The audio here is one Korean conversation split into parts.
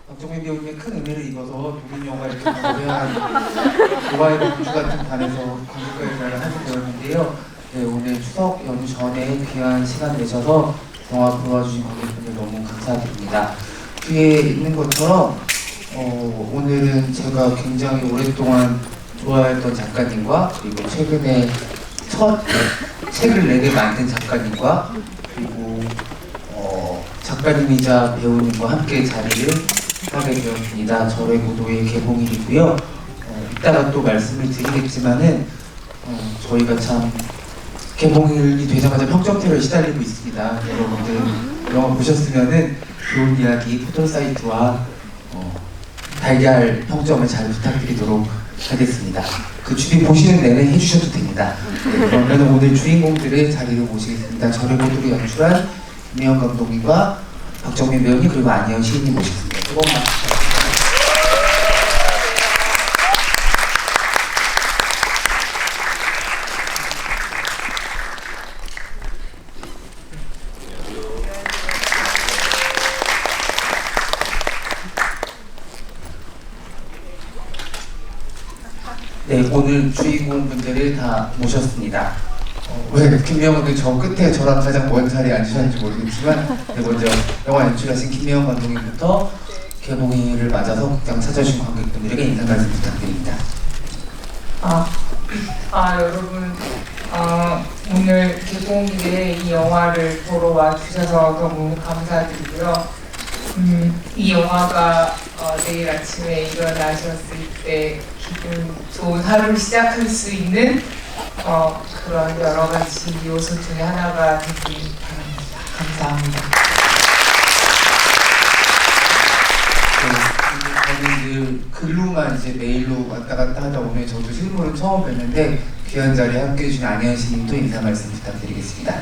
박정민 배우님의 큰 의미를 입어서 독일 영화 이렇게 거대한 노아의 공주 같은 단에서 관객과의 하게 되었는데요. 네, 오늘 추석 연휴 전에 귀한 시간 내셔서 영화 보러 와주신 관객분들 너무 감사드립니다. 뒤에 있는 것처럼 오늘은 제가 굉장히 오랫동안 좋아했던 작가님과 그리고 최근에 첫 책을 내게 만든 작가님과 그리고 작가님이자 배우님과 함께 자리를 하게 되었습니다. 절의 무도의 개봉일이고요. 이따가 또 말씀을 드리겠지만은 저희가 참 개봉일이 되자마자 평점태를 시달리고 있습니다. 여러분들 영화 보셨으면은 좋은 이야기 포털사이트와 달걀 평점을 잘 부탁드리도록 하겠습니다. 그 주변 보시는 내내 해주셔도 됩니다. 네, 그러면 오늘 주인공들의 자리를 모시겠습니다. 절의 무도를 연출한 김혜영 감독님과 박정민 배우님 그리고 안혜연 시인님 모시겠습니다. 뜨거운 박수. 네, 오늘 주인공분들을 다 모셨습니다. 왜 김혜영 감독님 저 끝에 저랑 가장 먼 자리에 앉으셨는지 모르겠지만 네, 먼저 영화 연출하신 김혜영 감독님부터 개봉일을 맞아서 극장 찾아주신 관객분들에게 인사 말씀 부탁드립니다. 여러분 오늘 개봉일에 이 영화를 보러 와주셔서 너무 감사드리고요. 이 영화가 내일 아침에 일어나셨을 때 기분 좋은 하루를 시작할 수 있는 그런 여러 가지 요소 중에 하나가 되길 바랍니다. 감사합니다. 저는 늘 글로만 이제 메일로 왔다 갔다 하다 오늘 저도 실물은 처음 뵀는데 귀한 자리에 함께 해주신 안혜연 씨님도 인사 말씀 부탁드리겠습니다.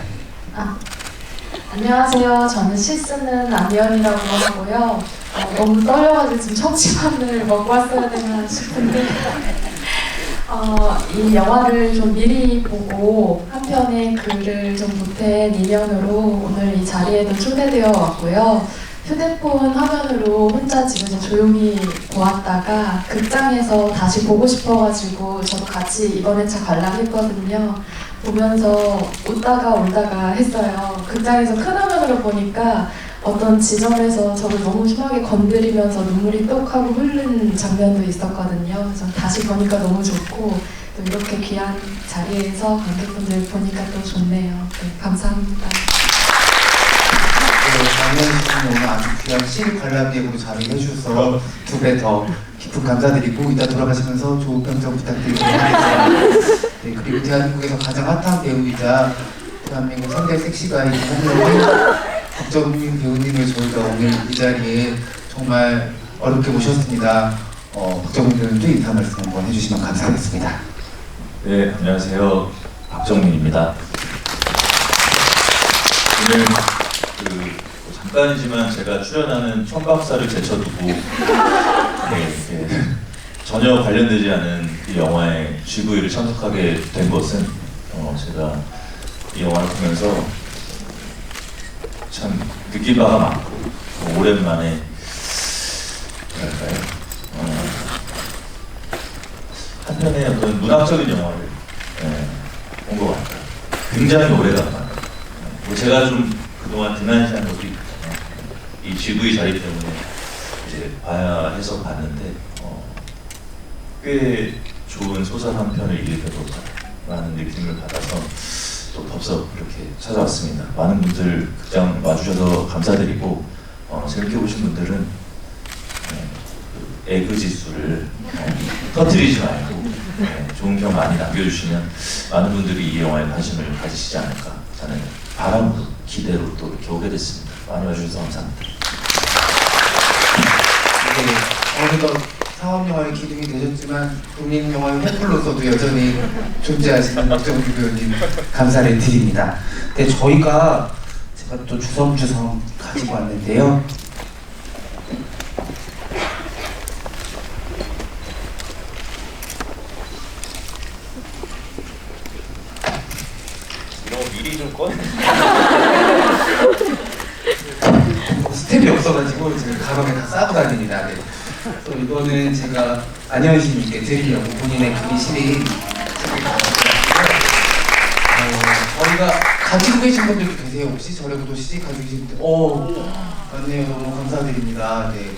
안녕하세요. 저는 시 쓰는 안혜연이라고 하고요. 너무 떨려가지고 지금 청취만을 먹고 왔어야 되나 싶은데 이 영화를 좀 미리 보고 한 편의 글을 좀 보탠 인연으로 오늘 이 자리에도 초대되어 왔고요. 휴대폰 화면으로 혼자 집에서 조용히 보았다가 극장에서 다시 보고 싶어가지고 저도 같이 이번 회차 관람했거든요. 보면서 웃다가 울다가 했어요. 극장에서 큰 화면으로 보니까 어떤 지점에서 저를 너무 심하게 건드리면서 눈물이 똑 하고 흐르는 장면도 있었거든요. 그래서 다시 보니까 너무 좋고 또 이렇게 귀한 자리에서 관객분들 보니까 또 좋네요. 네, 감사합니다. 안혜연 씨는 오늘 아주 귀한 시 관람객으로 자리해 주셔서 2배 더 깊은 감사드리고 이따 돌아가시면서 좋은 평점 부탁드리도록 하겠습니다. 네, 그리고 대한민국에서 가장 핫한 배우이자 대한민국 3대 섹시가이인 박정민 배우님을 저희가 오늘 이 자리에 정말 어렵게 모셨습니다. 박정민 배우님도 인사 말씀 한번 해주시면 감사하겠습니다. 네, 안녕하세요. 박정민입니다. 오늘 잠깐이지만 제가 출연하는 천박사를 제쳐두고 전혀 관련되지 않은 이 영화의 GV를 참석하게 된 것은 제가 이 영화를 보면서 참 느낀 바가 많고 오랜만에 뭐랄까요 한편의 어떤 문학적인 영화를 본 것 같아요. 굉장히 오래간만에 제가 좀 그동안 등한시한 것도 있고 이 GV 자리 때문에 이제 봐야 해서 봤는데 꽤 좋은 소설 한 편을 읽어보자라는 느낌을 받아서 또 덥석 이렇게 찾아왔습니다. 많은 분들 극장 와주셔서 감사드리고 재밌게 보신 분들은 에그 지수를 터뜨리지 말고 좋은 평 많이 남겨주시면 많은 분들이 이 영화에 관심을 가지시지 않을까 저는 바람으로 기대로 또 이렇게 오게 됐습니다. 많이 와주셔서 감사합니다. 어느덧 상업영화의 기둥이 되셨지만 독립영화의 횃불로서도 여전히 존재하시는 박정민 배우님 감사를 드립니다. 네, 저희가 제가 또 주섬주섬 가지고 왔는데요. 꺼내. 스텝이 없어가지고 지금 가방에 다 싸고 다닙니다. 네. 그래서 이거는 제가 안현신님께 드리려고 본인의 글이 실린 책을 가져왔고요. 저희가 가지고 계신 분들도 계세요. 혹시 저래고도 시집 가지고 계신 분들? 맞네요. 너무 감사드립니다. 네.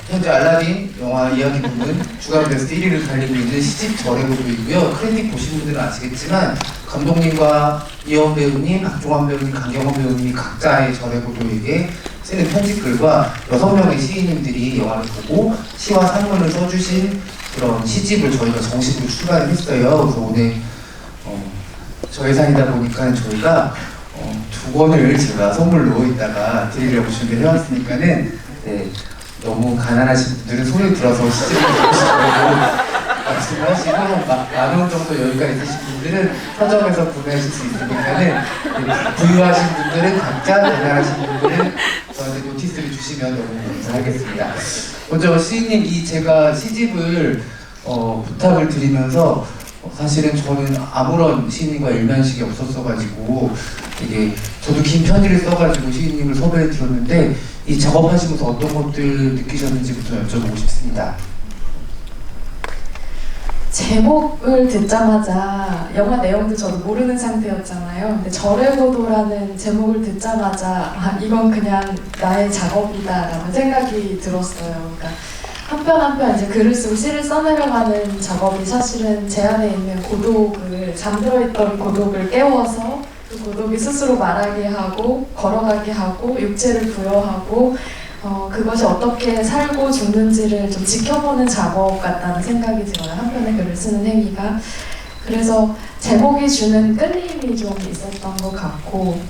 현재 알라딘 영화 이야기 부분 주간 베스트 1위를 달리고 있는 시집 저래고도이고요. 크레딧 보신 분들은 아시겠지만 감독님과 이현 배우님, 박종환 배우님, 강경원 배우님이 각자의 저래고도에게 쓰는 편집글과 6명의 시인님들이 영화를 보고 시와 산문을 써주신 그런 시집을 저희가 정식으로 출간을 했어요. 그래서 오늘 저 예산이다 보니까 저희가 2권을 제가 선물로 이따가 드리려고 준비를 해왔으니까는 네, 너무 가난하신 분들은 손을 들어서 시집을 보시고 말씀을 하시고 만원 정도 여유가 있으신 분들은 서점에서 구매하실 수 있으니까는 부유하신 분들은 각자, 가난하신 분들은 저한테 노티스를 주시면 너무 감사하겠습니다. 먼저 시인님 제가 시집을 부탁을 드리면서 사실은 저는 아무런 시인님과 일면식이 없었어가지고 이게 저도 긴 편지를 써가지고 시인님을 섭외해 드렸는데 이 작업하시면서 어떤 것들 느끼셨는지부터 여쭤보고 싶습니다. 제목을 듣자마자 영화 내용도 저도 모르는 상태였잖아요. 근데 저래고도라는 제목을 듣자마자 이건 그냥 나의 작업이다라는 생각이 들었어요. 그러니까 한편 한편 이제 글을 쓰고 시를 써내려가는 작업이 사실은 제 안에 있는 고독을, 잠들어있던 고독을 깨워서 그 고독이 스스로 말하게 하고 걸어가게 하고 육체를 부여하고 그것이 어떻게 살고 죽는지를 좀 지켜보는 작업 같다는 생각이 들어요. 한 편의 글을 쓰는 행위가. 그래서 제목이 주는 끌림이 좀 있었던 것 같고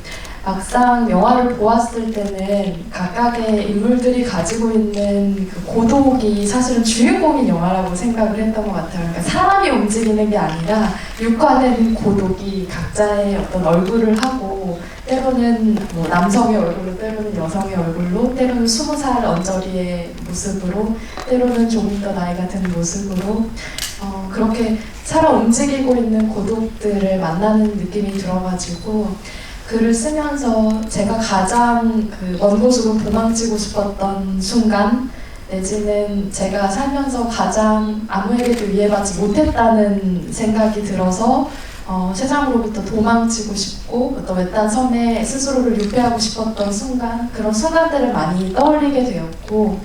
막상 영화를 보았을 때는 각각의 인물들이 가지고 있는 그 고독이 사실은 주인공인 영화라고 생각을 했던 것 같아요. 그러니까 사람이 움직이는 게 아니라 육화된 고독이 각자의 어떤 얼굴을 하고 때로는 뭐 남성의 얼굴로, 때로는 여성의 얼굴로, 때로는 20살 언저리의 모습으로, 때로는 조금 더 나이가 든 모습으로 그렇게 살아 움직이고 있는 고독들을 만나는 느낌이 들어가지고 글을 쓰면서 제가 가장 먼 곳으로 도망치고 싶었던 순간 내지는 제가 살면서 가장 아무에게도 이해받지 못했다는 생각이 들어서 세상으로부터 도망치고 싶고 어떤 외딴 섬에 스스로를 유폐하고 싶었던 순간 그런 순간들을 많이 떠올리게 되었고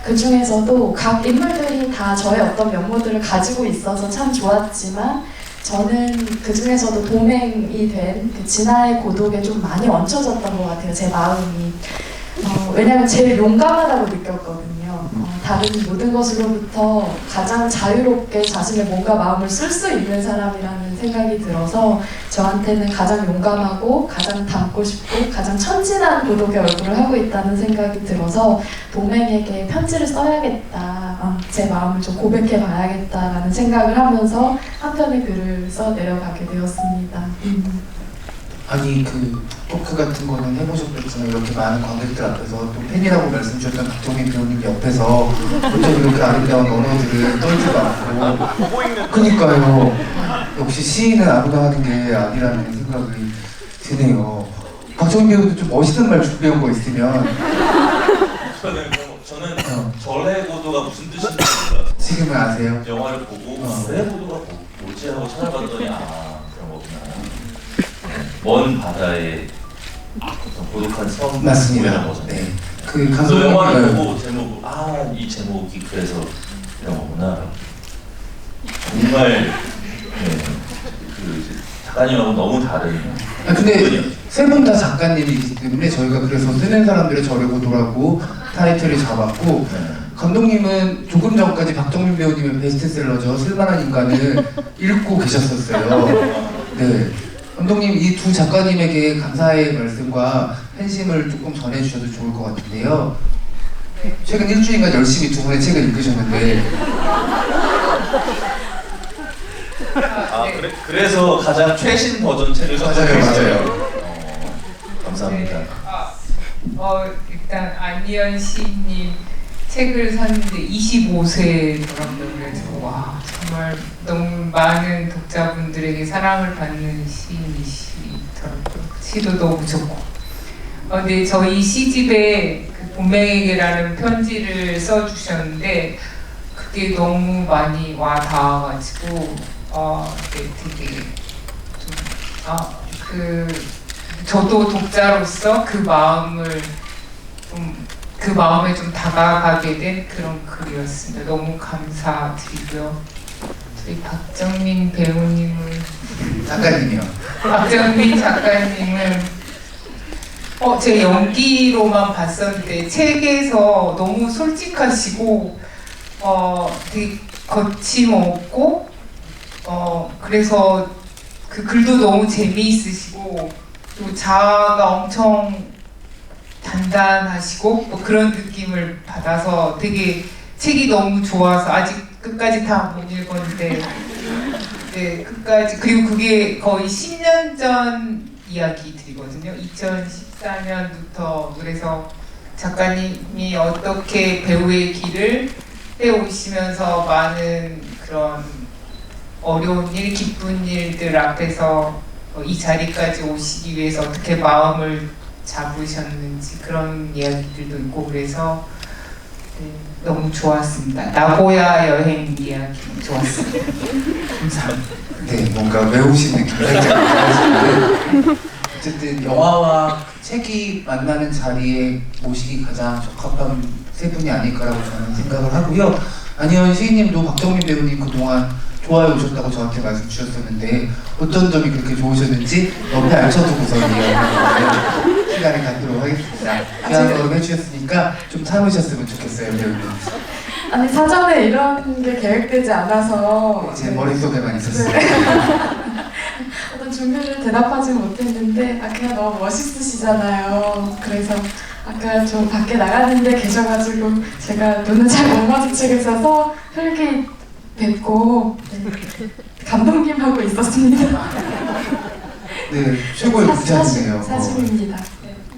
그 중에서도 각 인물들이 다 저의 어떤 면모들을 가지고 있어서 참 좋았지만 저는 그 중에서도 동행이 된 그 진아의 고독에 좀 많이 얹혀졌던 것 같아요. 제 마음이. 왜냐하면 제일 용감하다고 느꼈거든요. 다른 모든 것으로부터 가장 자유롭게 자신의 몸과 마음을 쓸 수 있는 사람이라는 생각이 들어서 저한테는 가장 용감하고 가장 닮고 싶고 가장 천진한 고독의 얼굴을 하고 있다는 생각이 들어서 동맹에게 편지를 써야겠다. 제 마음을 좀 고백해 봐야겠다라는 생각을 하면서 한 편의 글을 써 내려가게 되었습니다. 아니 토크 같은 거는 해보셨겠지만 이렇게 많은 관객들 앞에서 또 팬이라고 말씀 주셨던 박정민 배우님 옆에서 어쩜 이렇게 아름다운 언어들을 떨지도 않고 그니까요. 역시 시인은 아무나 하는 게 아니라는 생각이 드네요. 박정민 배우도 좀 멋있는 말 준비한 거 있으면 저는 저래고도가 무슨 뜻인지 몰라서 지금은 아세요? 영화를 보고 저래고도가 뭐지 하고 찾아봤더니 그런 거구나. 먼 바다에 어떤 고독한 섬 맞습니다. 이런 거잖아요. 네. 그래서 영화를 보고 제목을 이 제목이 그래서 이런 거구나. 정말 작가님하고 너무 다른. 근데 세 분 다 작가님이기 때문에 저희가 그래서 쓰는 사람들의 저래고도라고 타이틀을 잡았고 감독님은 조금 전까지 박정민 배우님의 베스트셀러죠. 쓸만한 인간을 읽고 계셨었어요. 네. 감독님 이 두 작가님에게 감사의 말씀과 팬심을 조금 전해주셔도 좋을 것 같은데요. 최근 일주일간 열심히 두 분의 책을 읽으셨는데 그래서 가장 최신 버전 책을 맞아요. 감사합니다. 일단 안희연 시인님 책을 샀는데 25세더라고요. 그래서 와 정말 너무 많은 독자분들에게 사랑을 받는 시인이시더라고요. 시도 너무 좋고. 근데 저희 시집에 그 본명에게라는 편지를 써주셨는데 그게 너무 많이 와 닿아가지고 네, 되게 저도 독자로서 그 마음을 그 마음에 좀 다가가게 된 그런 글이었습니다. 너무 감사드리고요. 저희 박정민 배우님은 작가님이요. 박정민 작가님은 제 연기로만 봤었는데 책에서 너무 솔직하시고 되게 거침없고 그래서 그 글도 너무 재미있으시고 또 자아가 엄청 단단하시고 뭐 그런 느낌을 받아서 되게 책이 너무 좋아서 아직 끝까지 다 못 읽었는데 네 끝까지 그리고 그게 거의 10년 전 이야기들이거든요. 2014년부터 그래서 작가님이 어떻게 배우의 길을 해오시면서 많은 그런 어려운 일, 기쁜 일들 앞에서 이 자리까지 오시기 위해서 어떻게 마음을 잡으셨는지 그런 이야기들도 있고 그래서 네, 너무 좋았습니다. 나고야 여행 이야기 좋았습니다. 감사합니다. 네, 뭔가 외우신 느낌이 살짝 나시는데 어쨌든 영화와 책이 만나는 자리에 모시기 가장 적합한 세 분이 아닐까라고 저는 생각을 하고요. 안희연 시인님도 박정민 배우님 그동안 좋아해 오셨다고 저한테 말씀 주셨었는데 어떤 점이 그렇게 좋으셨는지 옆에 앉혀두고서 이야기하는 시간을 갖도록 하겠습니다. 귀한 걸음 해주셨으니까 좀 참으셨으면 좋겠어요, 배우님. 아니 사전에 이런 게 계획되지 않아서 제 머릿속에만 있었어요. 어떤 준비를 대답하지 못했는데 그냥 너무 멋있으시잖아요. 그래서 아까 좀 밖에 나갔는데 계셔가지고 제가 눈을 잘 못 마주치겠어서 흙이 뵙고 감독님하고 있었습니다. 네, 최고의 부자시네요. 사실입니다.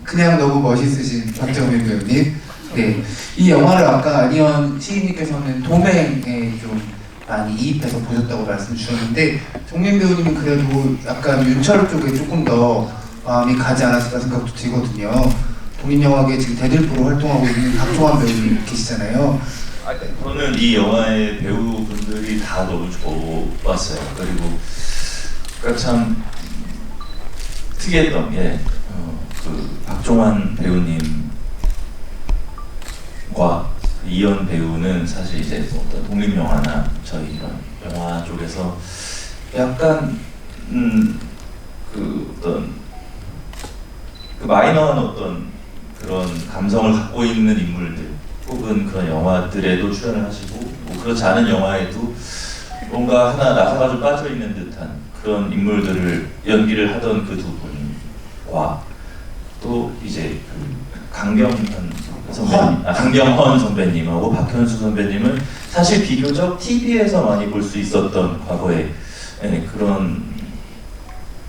그냥 너무 멋있으신 박정민 배우님. 네, 이 영화를 아까 안희연 시인님께서는 도맹에 좀 많이 이입해서 보셨다고 말씀 주셨는데 정민 배우님은 그래도 약간 윤철 쪽에 조금 더 마음이 가지 않았을까 생각도 들거든요. 독립영화계 지금 대들보로 활동하고 있는 박종환 배우님 계시잖아요. 저는 이 영화의 배우분들이 다 너무 좋았어요. 그리고 그러니까 참 특이했던 게 그 박종환 배우님과 이현 배우는 사실 이제 어떤 독립영화나 저희 이런 영화 쪽에서 약간 그 어떤 그 마이너한 어떤 그런 감성을 갖고 있는 인물들 혹은 그런 영화들에도 출연을 하시고 뭐 그렇지 않은 영화에도 뭔가 하나 나사가 좀 빠져 있는 듯한 그런 인물들을 연기를 하던 그 두 분과 또 이제 그 강경헌 선배님하고 박현수 선배님은 사실 비교적 TV에서 많이 볼 수 있었던 과거에 그런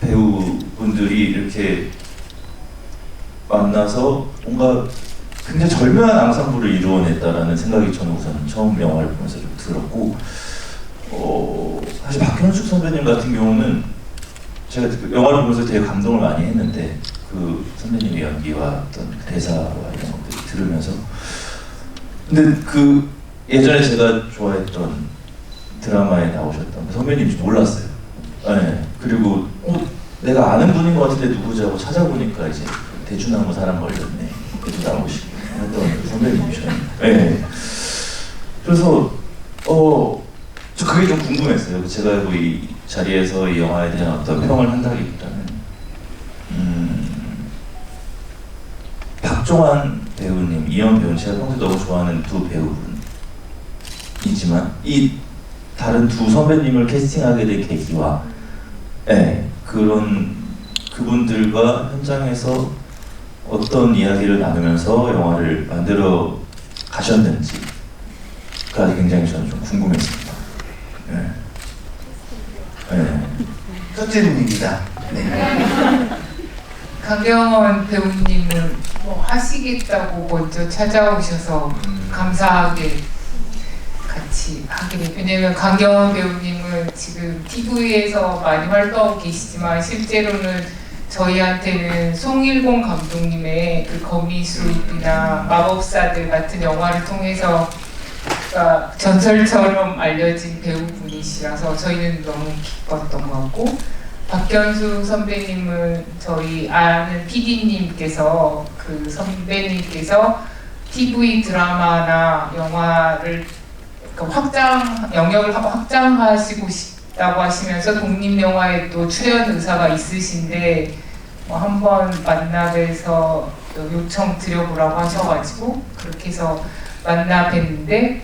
배우분들이 이렇게 만나서 뭔가 굉장히 절묘한 앙상블을 이루어냈다라는 생각이 저는 우선 처음 영화를 보면서 좀 들었고 사실 박현숙 선배님 같은 경우는 제가 영화를 보면서 되게 감동을 많이 했는데 그 선배님의 연기와 어떤 대사와 이런 것들 들으면서 근데 그 예전에 제가 좋아했던 드라마에 나오셨던 그 선배님인지 몰랐어요. 네. 그리고 내가 아는 분인 것 같은데 누구지 하고 찾아보니까 이제 대추나무 사람 걸렸네 그래도 나오시고 했던 선배님이셨는데 네. 그래서 저 그게 좀 궁금했어요. 제가 뭐 이 자리에서 이 영화에 대한 어떤 평을 한다기보다는 박종환 배우님, 이현 배우님 제가 평소에 너무 좋아하는 두 배우분이지만 이 다른 두 선배님을 캐스팅하게 된 계기와 그런 그분들과 현장에서 어떤 이야기를 나누면서 영화를 만들어 가셨는지가 굉장히 저는 좀 궁금했습니다. 첫째 분입니다. 네. 강경헌 배우님은 뭐 하시겠다고 먼저 찾아오셔서 감사하게 같이 하게 됐어요. 왜냐면 강경헌 배우님은 지금 TV에서 많이 활동하고 계시지만 실제로는 저희한테는 송일공 감독님의 그 거미술이나 마법사들 같은 영화를 통해서 그러니까 전설처럼 알려진 배우분이시라서 저희는 너무 기뻤던 것 같고, 박견수 선배님은 저희 아는 PD님께서 그 선배님께서 TV 드라마나 영화를 영역을 확장하시고 싶다고 하시면서 독립영화에 또 출연 의사가 있으신데 한번 만나 뵈서 요청 드려보라고 하셔가지고 그렇게 해서 만나 뵀는데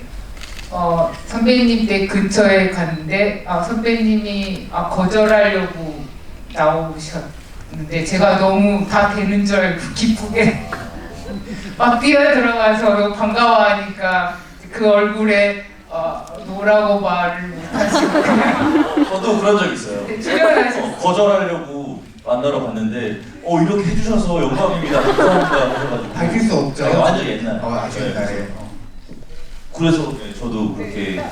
선배님 댁 근처에 갔는데 선배님이 거절하려고 나오셨는데 제가 너무 다 되는 줄 알고 기쁘게 막 뛰어들어가서 반가워하니까 그 얼굴에 노라고 말을 못하시고 그냥 저도 그런 적 있어요. 출연하셨어요. 거절하려고 만나러 갔는데 이렇게 해주셔서 영광입니다. 감사합니다 하셔가지고 밝힐 수 없죠. 네, 완전 옛날. 아주 옛날에. 그래서 저도 그렇게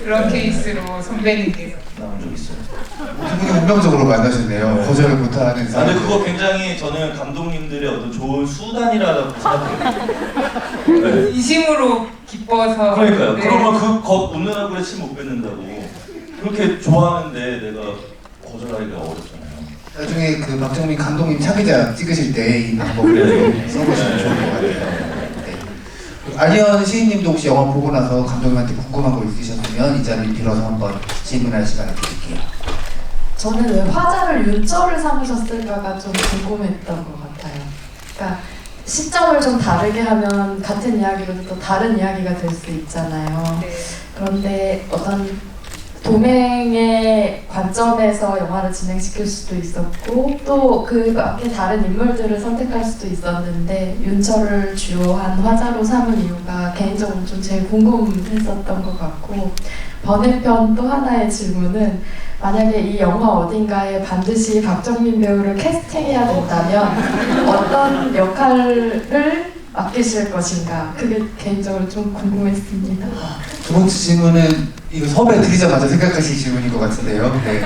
그런 케이스로 선배님께서 나온 적 있어요. 두 분이 운명적으로 만나셨네요. 네. 거절을 못하는 사람. 근데 그거 굉장히 저는 감독님들의 어떤 좋은 수단이라고 생각해요. 네. 진심으로 기뻐서 그러니까요. 네. 그러면 웃는 얼굴에 침 못 뱉는다고 그렇게 좋아하는데 내가 거절하기가 어렵잖아요. 나중에 그 박정민 감독님 차기작 찍으실 때 이 방법을 좀 써보시면 좋을 것 같아요. 안희연 시인님도 혹시 영화 보고 나서 감독님한테 궁금한 거 있으셨으면 이 자리를 빌어서 한번 질문할 시간을 드릴게요. 저는 왜 화자를 윤철을 삼으셨을까가 좀 궁금했던 것 같아요. 그러니까 시점을 좀 다르게 하면 같은 이야기로도 또 다른 이야기가 될 수 있잖아요. 네. 그런데 어떤 동행의 관점에서 영화를 진행시킬 수도 있었고 또 그 밖에 다른 인물들을 선택할 수도 있었는데 윤철을 주요한 화자로 삼은 이유가 개인적으로 좀 제일 궁금했었던 것 같고, 번외편 또 하나의 질문은 만약에 이 영화 어딘가에 반드시 박정민 배우를 캐스팅해야 된다면 어떤 역할을 맡기실 것인가, 그게 개인적으로 좀 궁금했습니다. 두 번째 질문은 이거 섭외 드리자마자 생각하실 질문인 것 같은데요. 네.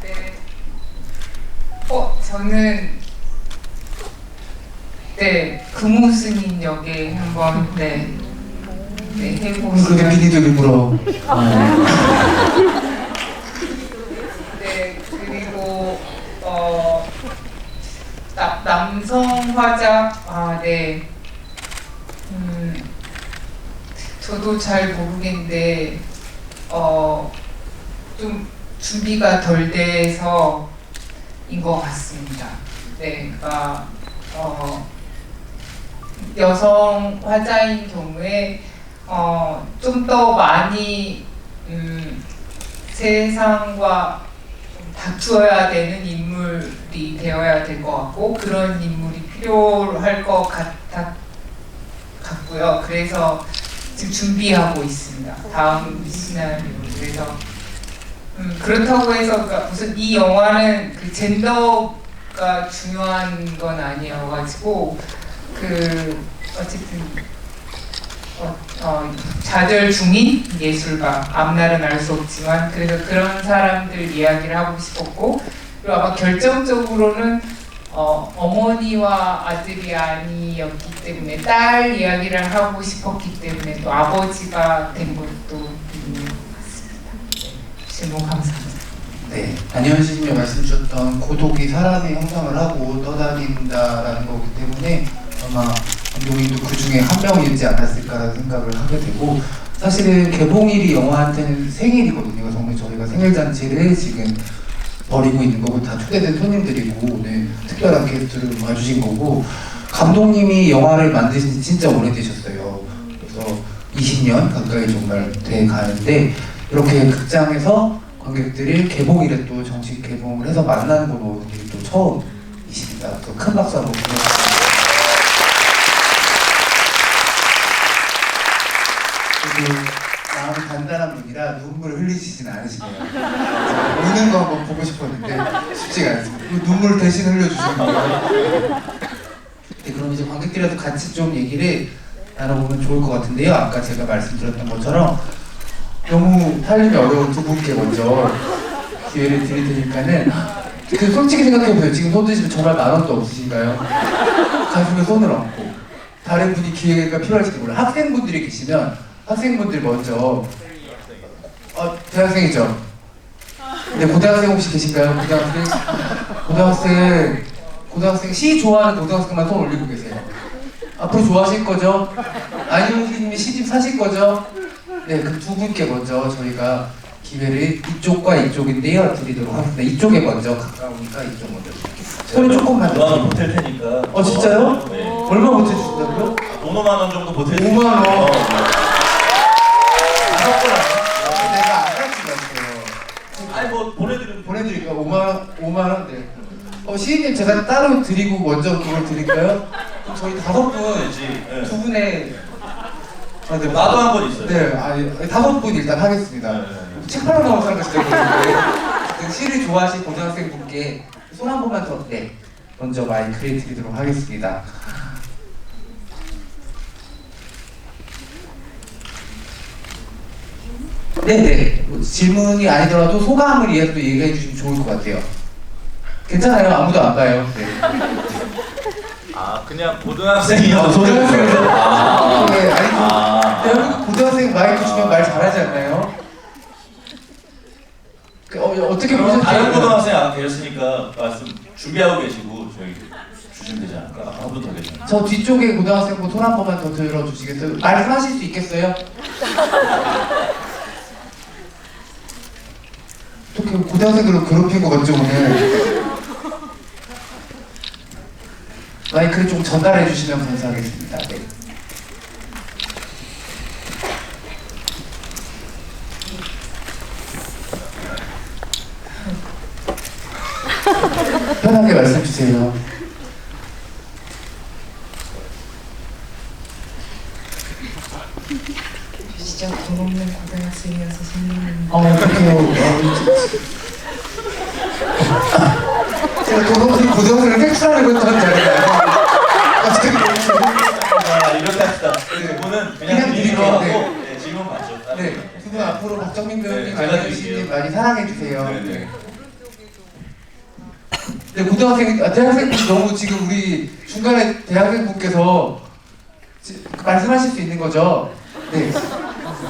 네. 저는 금우스님 역에 한번 해보시면. 그 PD도 일부러. 네, 그리고 남성 화자 저도 잘 모르겠는데 좀 준비가 덜 돼서인 것 같습니다. 네, 그러니까 여성 화자인 경우에 좀 더 많이 세상과 다투어야 되는 인물이 되어야 될 것 같고 그런 인물이 필요할 것 같고요. 그래서 지금 준비하고 있습니다. 다음 시나리오. 그래서 그렇다고 해서 그러니까 무슨 이 영화는 그 젠더가 중요한 건 아니어가지고 그 어쨌든 좌절 중인 예술가, 앞날은 알 수 없지만 그래서 그런 사람들 이야기를 하고 싶었고, 그리고 아마 결정적으로는 어머니와 아들이 아니었기 때문에 딸 이야기를 하고 싶었기 때문에 또 아버지가 된 것도 있는 것 같습니다. 질문 감사합니다. 네, 안희연 시인님 말씀 주셨던 고독이 사람의 형상을 하고 떠다닌다라는 거기 때문에 아마 감독님도 그 중에 한 명이지 않았을까라는 생각을 하게 되고, 사실은 개봉일이 영화한테는 생일이거든요. 정말 저희가 생일잔치를 지금 벌이고 있는 거고 다 초대된 손님들이고 오늘 특별한 게스트를 와주신 거고, 감독님이 영화를 만드신 지 진짜 오래되셨어요. 그래서 20년 가까이 정말 돼 가는데 이렇게 극장에서 관객들이 개봉일에 또 정식 개봉을 해서 만나는 건 오늘 또 처음이십니다. 또 큰 박수 한번 부탁드립니다. 그리고 마음이 단단한 분이라 눈물을 흘리시진 않으시네요. 우는 거 한번 보고 싶었는데 쉽지가 않습니다. 눈물 대신 흘려주시는 거예요. 네, 그럼 이제 관객들이라도 같이 좀 얘기를 나눠보면 좋을 것 같은데요. 아까 제가 말씀드렸던 것처럼 너무 살림이 어려운 두 분께 먼저 기회를 드릴 테니까는 그 솔직히 생각해보세요. 지금 손 드시면 정말 만 원도 없으신가요? 가슴에 손을 얹고 다른 분이 기회가 필요할지도 몰라. 학생분들이 계시면 학생분들 먼저 대학생이죠? 네, 고등학생 혹시 계신가요? 고등학생 시 좋아하는 고등학생만 손 올리고 계세요. 앞으로 좋아하실 거죠? 아니면 선생님이 시집 사실 거죠? 네, 그 두 분께 먼저 저희가 기회를 이쪽과 이쪽인데요 드리도록 하겠습니다. 이쪽에 먼저 가까우니까 이쪽 먼저 드리겠습니다. 소리 조금만 더. 5만 원 보탤 테니까. 진짜요? 네. 얼마 보태주신다고요? 돈 5만 원 정도 보탤 5만 원. 테니까. 내가 안 가르치겠어요. 아니 뭐 보내드릴까요? 5만 원? 네. 시인님 제가 따로 드리고 먼저 그걸 드릴까요? 그럼 저희 5분, 네. 두 분의 네, 나도 한 번 있어요. 네, 아니 5분 일단 하겠습니다. 네. 책 팔러 나온 사람 같이 되거든요. 시를 좋아하실 고등학생 분께 손 한 번만 더, 네, 먼저 마이크를 드리도록 하겠습니다. 네네. 질문이 아니더라도 소감을 이해도 얘기해 주시면 좋을 것 같아요. 괜찮아요. 아무도 안 봐요. 네. 그냥 고등학생이어서 고등학생이요? 아. 네, 아니 아. 대한민국 고등학생 마이크 주면 말 잘하지 않나요? 어떻게 보셨어요? 다른 고등학생 안 계셨으니까 말씀 준비하고 계시고 저희 주시면 되지 않을까? 한 분 더 계시나요? 저 뒤쪽에 고등학생 분 손 한 번만 더 들어주시겠어요? 말씀하실 수 있겠어요? 어떻게 고등학생들을 괴롭힌 거 같죠 오늘? 마이크를 좀 전달해 주시면 감사하겠습니다. 네. 편하게 말씀 주세요. 진짜 돈 없는 고등학생이어서 선생님. 어떡해요. 제가 돈 없는 고등학생을 퇴출하려고 했던 자리가 이렇게 합시다. 두 분은 그냥 그냥 드리고, 드리고 하고 네. 네, 질문 받죠. 네, 두 분 앞으로 박정민 배우님, 네, 제가 안혜연 씨님 드릴게요. 많이 사랑해 주세요. 네, 네. 네, 대학생분 너무 지금 우리 중간에 대학생분께서 말씀하실 수 있는 거죠? 네,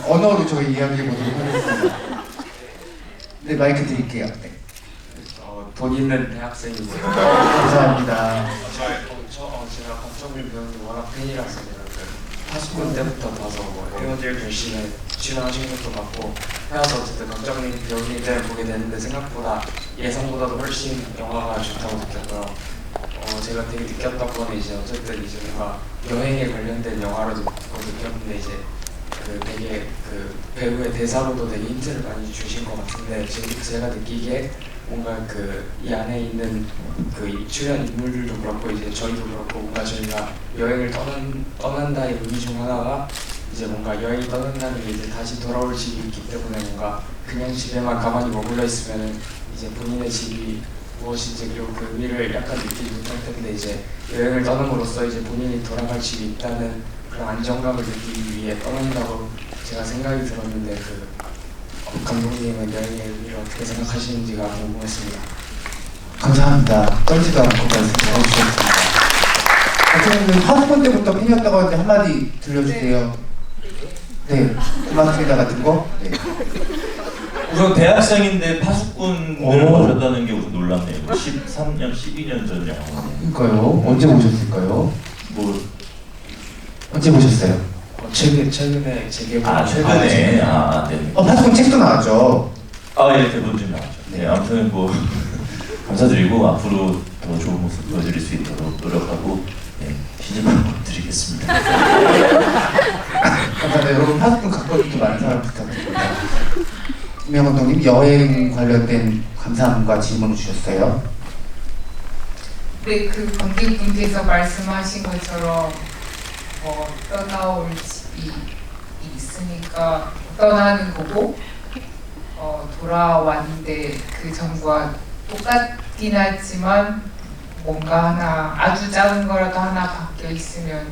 언어로 저희 이야기해 보도록 하겠습니다. 네, 마이크 드릴게요. 네. 돈 있는 대학생이고요. 감사합니다. 제가 박정민 배우님 워낙 팬이라서 제가 그 파수꾼 때부터 봐서 뭐 헤어질 결심에 출연하신 것도 봤고 해서 어쨌든 박정민 배우님 때문에 보게 되는데 생각보다 예상보다도 훨씬 영화가 좋다고 느꼈고요. 제가 되게 느꼈던 거는 이제 어쨌든 이제 뭔가 여행에 관련된 영화로도 느꼈는데 이제 그 되게 그 배우의 대사로도 되게 힌트를 많이 주신 것 같은데 제가 느끼기에 뭔가 그 이 안에 있는 그 출연 인물들도 그렇고 이제 저희도 그렇고 뭔가 저희가 여행을 떠난다의 의미 중 하나가 이제 뭔가 여행이 떠난다는 게 이제 다시 돌아올 집이 있기 때문에 뭔가 그냥 집에만 가만히 머물러 있으면은 이제 본인의 집이 무엇인지 그리고 그 의미를 약간 느끼지 못할 텐데 이제 여행을 떠남으로써 이제 본인이 돌아갈 집이 있다는 그런 안정감을 느끼기 위해 떠난다고 제가 생각이 들었는데 그 감독님은 여행의 의미를 어떻게 생각하시는지가 궁금했습니다. 감사합니다. 떨지도 않고 말씀 잘해주셨습니다. 박정민 파수꾼 때부터 팬이었다고 하는데 한마디 들려주세요. 네, 고맙습니다 같은 거. 네. 우선 대학생인데 파수꾼을 오. 보셨다는 게 우선 놀랍네요. 13년, 12년 전 영화거든요. 그러니까요. 언제 보셨을까요? 뭐 언제 보셨어요? 최근에 재개봉 최근에 네. 파수꾼 책도 나왔죠. 예, 대본 좀 나왔죠. 네, 아무튼 뭐 감사드리고 앞으로 더 좋은 모습 보여드릴 수 있도록 노력하고 네, 시즌 드리겠습니다. 감사합니다. 여러분 파수꾼 갖고 좀 많은 사랑 부탁드립니다. 김영 감독님 여행 관련된 감사함과 질문을 주셨어요. 네, 그 관객분께서 말씀하신 것처럼 떠나올 집이 있으니까 떠나는 거고 돌아왔는데 그 전과 똑같긴 하지만 뭔가 하나 아주 작은 거라도 하나 바뀌어 있으면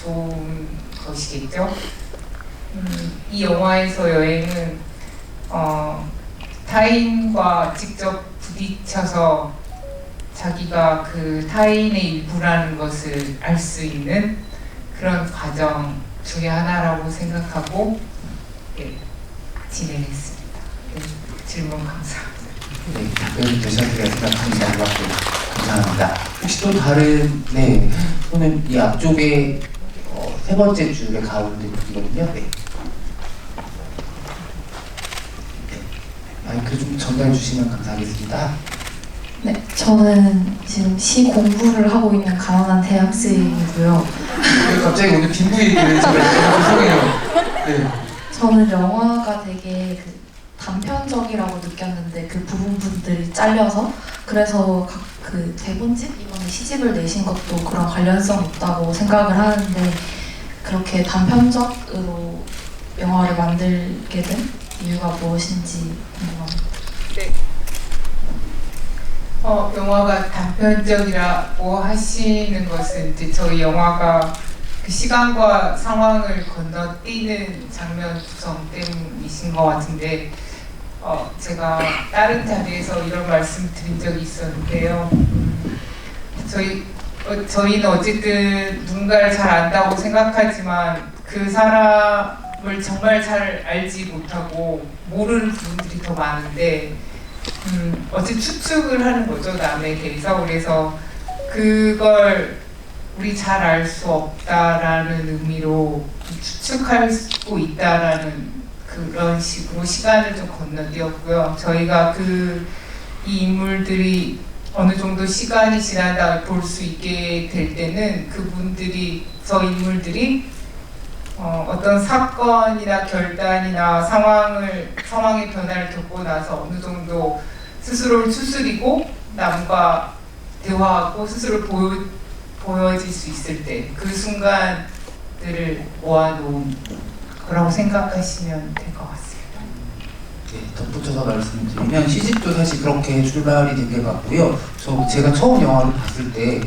좋은 것이겠죠. 이 영화에서 여행은 타인과 직접 부딪혀서 자기가 그 타인의 일부라는 것을 알 수 있는 그런 과정 중에 하나라고 생각하고 진행했습니다. 질문 감사합니다. 네, 답변이 되셨으리라 생각합니다. 감사합니다. 혹시 또 다른 또는 이 앞쪽에 세 번째 줄의 가운데 이거든요. 네. 마이크 좀 전달해 주시면 감사하겠습니다. 네, 저는 지금 시 공부를 하고 있는 가난한 대학생이고요. 갑자기 오늘 빈부 얘기를 제가 죄송해요. 네. 저는 영화가 되게 단편적이라고 느꼈는데 그 부분들이 잘려서 그래서 그 대본집 이번에 시집을 내신 것도 그런 관련성 있다고 생각을 하는데 그렇게 단편적으로 영화를 만들게 된 이유가 무엇인지 궁금합니다. 네. 영화가 단편적이라고 하시는 것은 이제 저희 영화가 그 시간과 상황을 건너뛰는 장면 구성 때문이신 것 같은데 제가 다른 자리에서 이런 말씀 드린 적이 있었는데요. 저희는 어쨌든 누군가를 잘 안다고 생각하지만 그 사람을 정말 잘 알지 못하고 모르는 부분들이 더 많은데 어쨌든 추측을 하는 거죠, 남에 대해서. 그래서 그걸 우리 잘 알 수 없다라는 의미로 추측할 수 있다라는 그런 식으로 시간을 좀 건너뛰었고요. 저희가 이 인물들이 어느 정도 시간이 지난 다음에 볼 수 있게 될 때는 저 인물들이 어떤 사건이나 결단이나 상황의 변화를 겪고 나서 어느 정도 스스로를 추스리고 남과 대화하고 스스로 보여질 수 있을 때 그 순간들을 모아놓은 거라고 생각하시면 될 것 같습니다. 네, 덧붙여서 말씀드리면 시집도 사실 그렇게 출발이 된 게 같고요. 제가 처음 영화를 봤을 때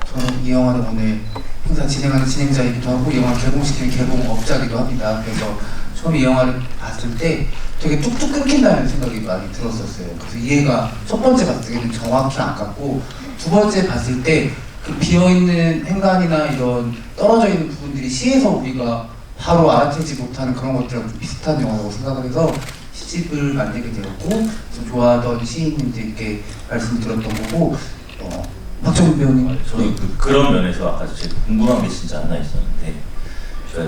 저는 이 영화는 오늘 행사 진행하는 진행자이기도 하고 영화 개봉시키는 개봉업자이기도 합니다. 그래서 처음 이 영화를 봤을 때 되게 뚝뚝 끊긴다는 생각이 많이 들었었어요. 그래서 이해가 첫 번째 봤을 때는 정확히 안 갔고 두 번째 봤을 때 그 비어있는 행간이나 이런 떨어져 있는 부분들이 시에서 우리가 바로 알아채지 못하는 그런 것들하고 좀 비슷한 영화라고 생각을 해서 시집을 만들게 되었고 좀 좋아하던 시인님들께 말씀을 들었던 거고 박정훈 배우님 저는 그런 면에서 아까 제가 궁금한 게 진짜 하나 있었는데 제가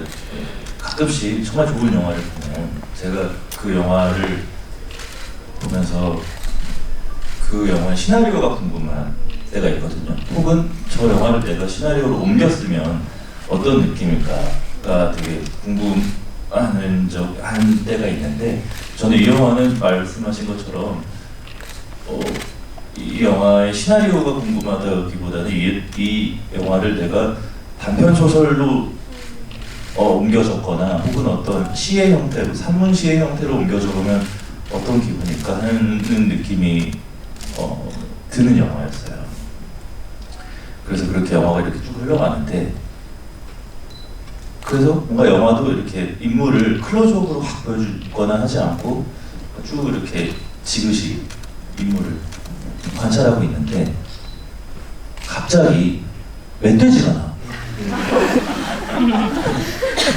가끔씩 정말 좋은 영화를 보면 제가 그 영화를 보면서 그 영화의 시나리오가 궁금한 때가 있거든요. 혹은 저 영화를 내가 시나리오로 옮겼으면 어떤 느낌일까가 되게 궁금한 때가 있는데 저는 이 영화는 말씀하신 것처럼 이 영화의 시나리오가 궁금하다기보다는 이 영화를 내가 단편 소설로 옮겨 적거나 혹은 어떤 시의 형태로 산문시의 형태로 옮겨 적으면 어떤 기분일까 하는 느낌이 드는 영화였어요. 그래서 그렇게 영화가 이렇게 쭉 흘러가는데 그래서 뭔가 영화도 이렇게 인물을 클로즈업으로 확 보여주거나 하지 않고 쭉 이렇게 지그시 인물을 관찰하고 있는데 갑자기 멧돼지가 나.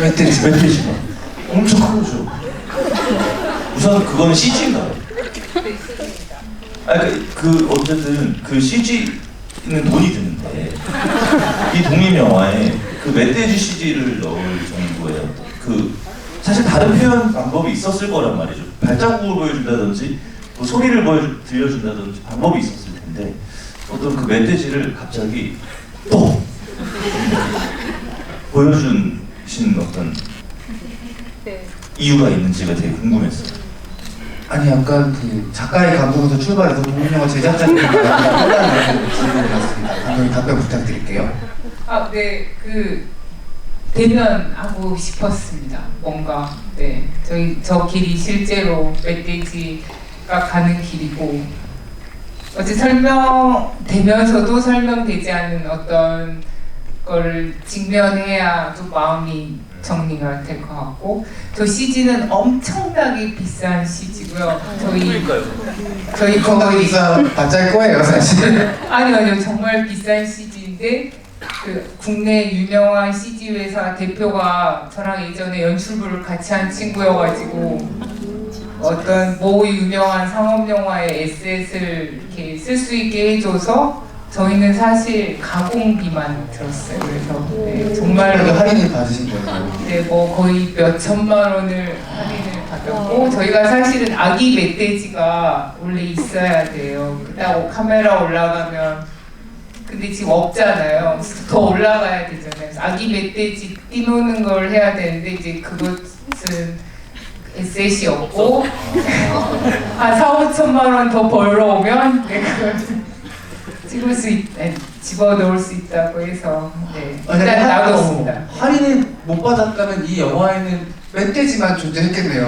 멧돼지가 엄청 크죠. 우선 그거는 CG인가요? 어쨌든 그 CG는 돈이 드는데 이 독립 영화에 그 멧돼지 CG를 넣을 정도의 사실 다른 표현 방법이 있었을 거란 말이죠. 발자국을 보여준다든지 또 소리를 들려준다든지 방법이 있었을 텐데 어떤 그 멧돼지를 갑자기 또 보여주신 어떤 이유가 있는지가 되게 궁금했어요. 아니 약간 그 작가의 감동에서 출발해서 독립영화 제작자님과 약간 질문을 드렸습니다. 감독님 답변 부탁드릴게요. 네, 대면하고 싶었습니다. 뭔가 저 길이 실제로 멧돼지가 가는 길이고 어제 설명되면서도 설명되지 않는 어떤 걸 직면해야 또 마음이 정리가 될 것 같고, 저 CG는 엄청나게 비싼 CG고요. 저희 건강이 비싸 받잘 거예요 사실. 아니요 정말 비싼 CG인데 그 국내 유명한 CG 회사 대표가 저랑 예전에 연출부를 같이 한 친구여가지고 어떤 모 유명한 상업 영화의 에셋을 이렇게 쓸 수 있게 해줘서 저희는 사실 가공비만 들었어요. 그래서 네, 정말 할인을 받으신 거예요. 네, 뭐 거의 몇 천만 원을 할인을 받았고, 저희가 사실은 아기 멧돼지가 원래 있어야 돼요. 그렇다고 카메라 올라가면, 근데 지금 없잖아요. 더 올라가야 되잖아요. 그래서 아기 멧돼지 띄노는 걸 해야 되는데 이제 그것은 에셋이 없고 한 4, 5천만 원 더 벌러 오면 네, 그걸 찍을 수 집어넣을 수 있다고 해서 네, 일단 놔뒀습니다. 할인을 못 받았다면 이 영화에는 멧돼지만 존재했겠네요.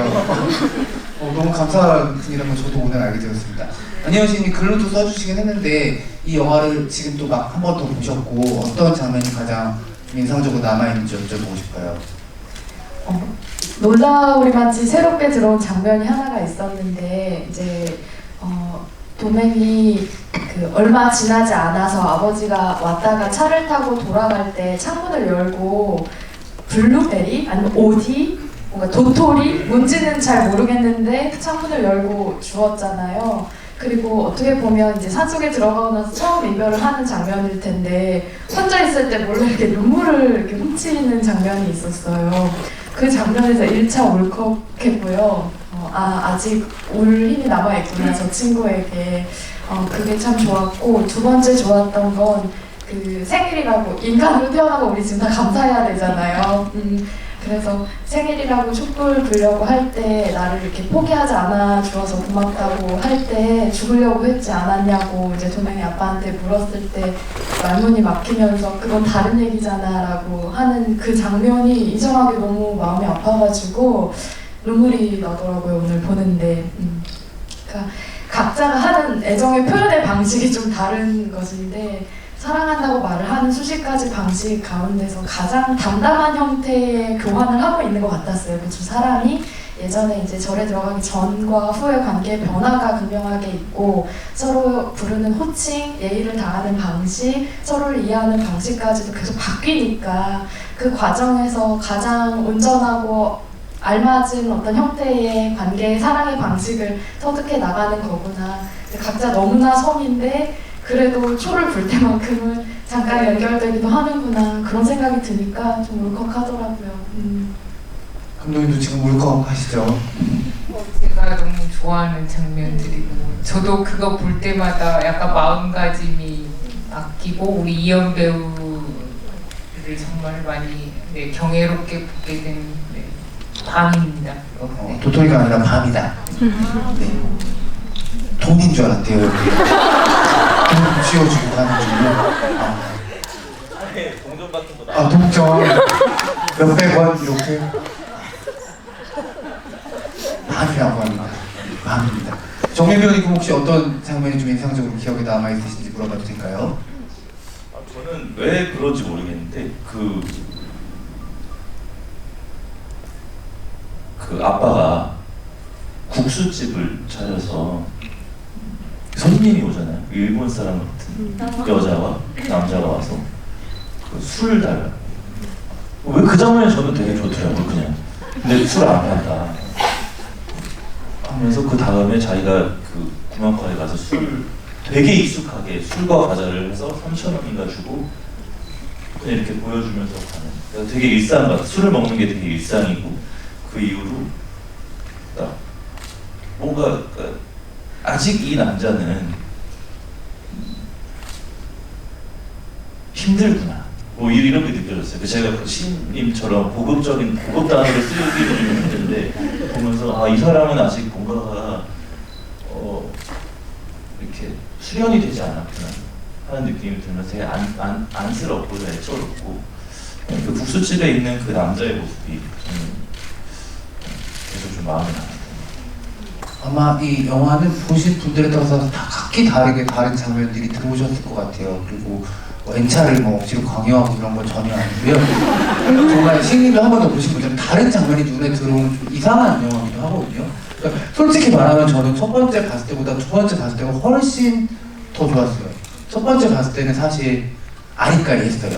너무 감사한 분이라는 걸 저도 오늘 알게 되었습니다. 안혜원 씨님이 글로도 써주시긴 했는데 이 영화를 지금 또 막 한 번 더 보셨고 어떤 장면이 가장 좀 인상적으로 남아있는지 여쭤보고 싶어요. 놀라우리만치 새롭게 들어온 장면이 하나가 있었는데 이제 도맨이 그 얼마 지나지 않아서 아버지가 왔다가 차를 타고 돌아갈 때 창문을 열고 블루베리 아니면 오디 뭔가 도토리 뭔지는 잘 모르겠는데 창문을 열고 주었잖아요. 그리고 어떻게 보면 이제 산속에 들어가고 나서 처음 이별을 하는 장면일 텐데 혼자 있을 때 몰래 이렇게 눈물을 이렇게 훔치는 장면이 있었어요. 그 장면에서 1차 울컥했고요. 아직 울 힘이 남아있구나 저 친구에게. 그게 참 좋았고, 두 번째 좋았던 건 그 생일이라고, 인간으로 태어나고 우리 지금 다 감사해야 되잖아요. 그래서 생일이라고 촛불 불려고 할 때 나를 이렇게 포기하지 않아 주어서 고맙다고 할 때 죽으려고 했지 않았냐고 이제 도맹이 아빠한테 물었을 때 말문이 막히면서 그건 다른 얘기잖아 라고 하는 그 장면이 이상하게 너무 마음이 아파가지고 눈물이 나더라고요 오늘 보는데. 그러니까 각자가 하는 애정의 표현의 방식이 좀 다른 것인데 사랑한다고 말을 하는 수십 가지 방식 가운데서 가장 담담한 형태의 교환을 하고 있는 것 같았어요. 그 두 사람이 예전에 이제 절에 들어가기 전과 후의 관계의 변화가 분명하게 있고 서로 부르는 호칭, 예의를 다하는 방식, 서로를 이해하는 방식까지도 계속 바뀌니까 그 과정에서 가장 온전하고 알맞은 어떤 형태의 관계의 사랑의 방식을 터득해 나가는 거구나. 각자 너무나 섬인데 그래도 초를 불 때만큼은 잠깐 연결되기도 하는구나 그런 생각이 드니까 좀 울컥하더라고요. 감독님도 지금 울컥하시죠? 제가 너무 좋아하는 장면들이고 저도 그거 볼 때마다 약간 마음가짐이 바뀌고 우리 이현 배우를 정말 많이 네, 경애롭게 보게 된 네, 밤입니다. 네. 도토리가 아니라 밤이다. 네. 돈인 줄 알았대요 여기. 돈 쥐어주고 가는 줄로. 동전 같은 거 나. 동전 몇백 원 이렇게. 밤이라고 합니다. 밤입니다. 정민 배우님 혹시 어떤 장면이 좀 인상적으로 기억에 남아 있으신지 물어봐도 될까요? 저는 왜 그런지 모르겠는데 그 아빠가 국수집을 차려서 손님이 오잖아요. 일본 사람 같은 여자와 남자가 와서 그 술을 달라요. 왜 그 장면이 저는 되게 좋더라고요. 그냥 근데 술 안 판다 하면서 그 다음에 자기가 그 구명가에 가서 술 되게 익숙하게 술과 과자를 해서 3,000원인가 주고 그냥 이렇게 보여주면서 가는. 그러니까 되게 일상 같아. 술을 먹는 게 되게 일상이고 그 이후로 딱 뭔가 아직 이 남자는 힘들구나. 뭐 이런 게 느껴졌어요. 제가 그 시인님처럼 고급 단어를 쓰기는 좀 힘든데 보면서 이 사람은 아직 뭔가가 이렇게 수련이 되지 않았구나 하는 느낌이 들면서 되게 안쓰럽고 애처롭고 그 국수집에 있는 그 남자의 모습이 계속 좀 마음에 남아요. 아마 이 영화는 보신 분들에 따라서 다 각기 다르게 다른 장면들이 들어오셨을 것 같아요. 그리고 뭐 N차를 뭐 억지로 강요하고 이런 건 전혀 아니고요. 정말 신입을 한 번 더 보신 분들은 다른 장면이 눈에 들어오는 좀 이상한 영화기도 하거든요. 그러니까 솔직히 말하면 저는 첫 번째 봤을 때보다 두 번째 봤을 때가 훨씬 더 좋았어요. 첫 번째 봤을 때는 사실 아니까리 했어요.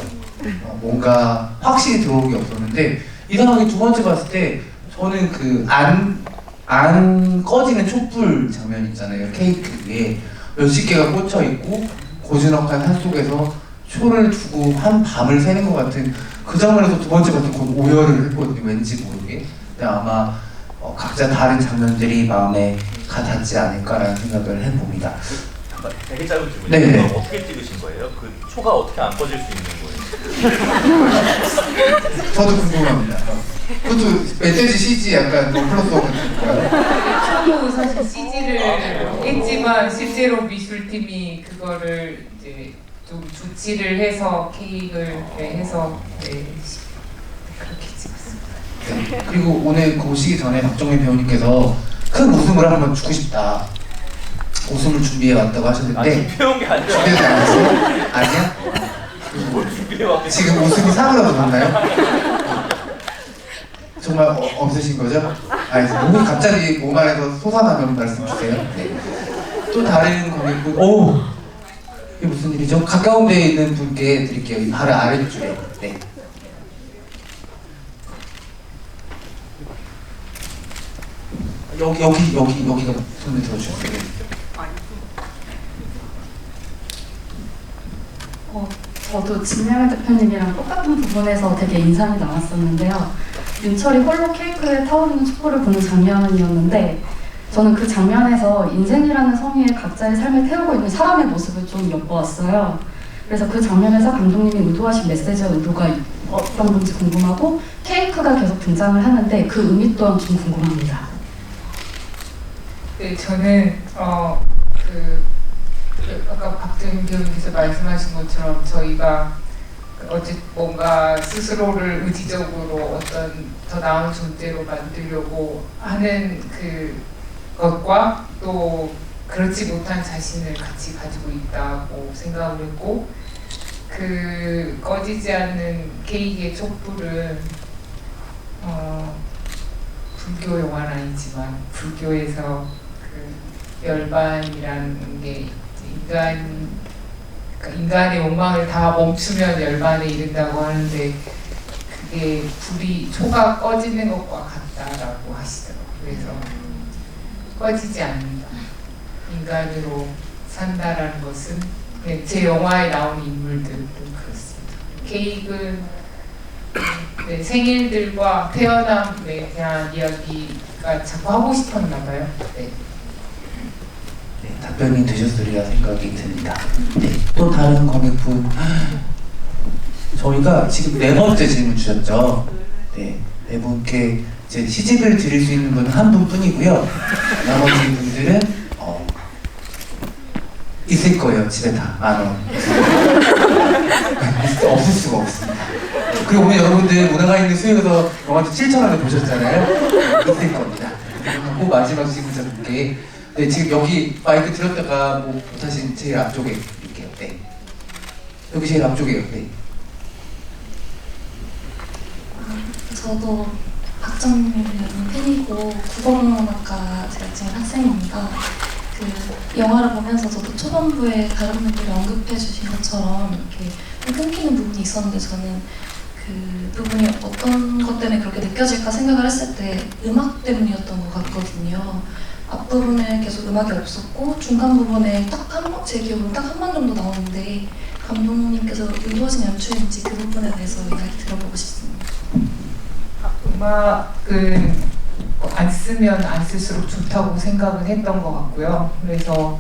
뭔가 확실히 들어오는 게 없었는데 이상하게 두 번째 봤을 때 저는 그 안 꺼지는 촛불 장면 있잖아요. 케이크 위에 몇십 개가 꽂혀 있고 고즈넉한 산 속에서 초를 두고 한 밤을 새는 것 같은 그 장면에서 두 번째 봤을 때 거의 오열을 했거든요. 왠지 모르게. 근데 아마 각자 다른 장면들이 마음에 가닿지 않을까라는 생각을 해봅니다. 잠깐 되게 짧은 질문이에요. 네네. 그럼 어떻게 찍으신 거예요? 그 초가 어떻게 안 꺼질 수 있는 거예요? 저도 궁금합니다. 그것도 메시지 CG 약간 뭐 플러스 같은 저도 사실 CG를 했지만 실제로 미술팀이 그거를 이제 좀 조치를 해서 케이크를 해서 그렇게 찍었습니다. 네. 그리고 오늘 그 오시기 전에 박정민 배우님께서 큰 웃음을 한번 주고 싶다. 웃음을 준비해 왔다고 하셨는데 준비해온 게 아니라 준비되지 않았어요? 아니야? 뭘 준비해왔겠어요? 지금 웃음이 사그라들었나요? 정말 없으신 거죠? 몸이 갑자기 몸 안에서 솟아나면 말씀 주세요. 네. 또 다른 관객분, 오! 이게 무슨 일이죠? 가까운 데에 있는 분께 드릴게요. 바로 아래쪽에. 네. 여기가 손을 들어주세요. 저도 진명현 대표님이랑 똑같은 부분에서 되게 인상이 남았었는데요. 윤철이 홀로 케이크에 타오르는 촛불을 보는 장면이었는데 저는 그 장면에서 인생이라는 성의에 각자의 삶을 태우고 있는 사람의 모습을 좀 엿보았어요. 그래서 그 장면에서 감독님이 의도하신 메시지와 의도가 어떤 건지 궁금하고 케이크가 계속 등장을 하는데 그 의미 또한 좀 궁금합니다. 네, 저는 아까 박정민 배우님께서 말씀하신 것처럼 저희가 뭔가 스스로를 의지적으로 어떤 더 나은 존재로 만들려고 하는 것과 또 그렇지 못한 자신을 같이 가지고 있다고 생각을 했고 그 꺼지지 않는 케이크의 촛불은 불교 영화는 아니지만 불교에서 그 열반이라는 게 인간의 욕망을 다 멈추면 열반에 이른다고 하는데 그게 초가 꺼지는 것과 같다라고 하시더라고요. 그래서 꺼지지 않는다. 인간으로 산다라는 것은 제 영화에 나오는 인물들도 그렇습니다. 케이크는 생일들과 태어남에 대한 이야기가 자꾸 하고 싶었나 봐요. 네. 네, 답변이 되셨으리라 생각이 듭니다. 네, 또 다른 관객분. 저희가 지금 4번째 질문 주셨죠? 네, 네 분께 이제 시집을 드릴 수 있는 분은 한 분뿐이고요. 나머지 분들은 있을 거예요. 집에 다 10,000원. 없을 수가 없습니다. 그리고 오늘 여러분들 문화가 있는 수요에서 영화도 7,000원에 보셨잖아요. 있을 겁니다. 그리고 마지막 질문자분께 네, 지금 여기 마이크 들었다가 못하신 제일 앞쪽에 있게요. 네. 여기 제일 앞쪽에요. 네. 저도 박정민 배우님 팬이고 국어문학과 재학생 학생입니다. 그 영화를 보면서 저도 초반부에 다른 분들이 언급해 주신 것처럼 이렇게 끊기는 부분이 있었는데 저는 그 부분이 어떤 것 때문에 그렇게 느껴질까 생각을 했을 때 음악 때문이었던 것 같거든요. 앞부분에 계속 음악이 없었고 중간 부분에 제 기억으로 딱 한 번 정도 나오는데 감독님께서 의도하신 연출인지 그 부분에 대해서 이야기 들어보고 싶습니다. 음악은 안 쓰면 안 쓸수록 좋다고 생각을 했던 것 같고요. 그래서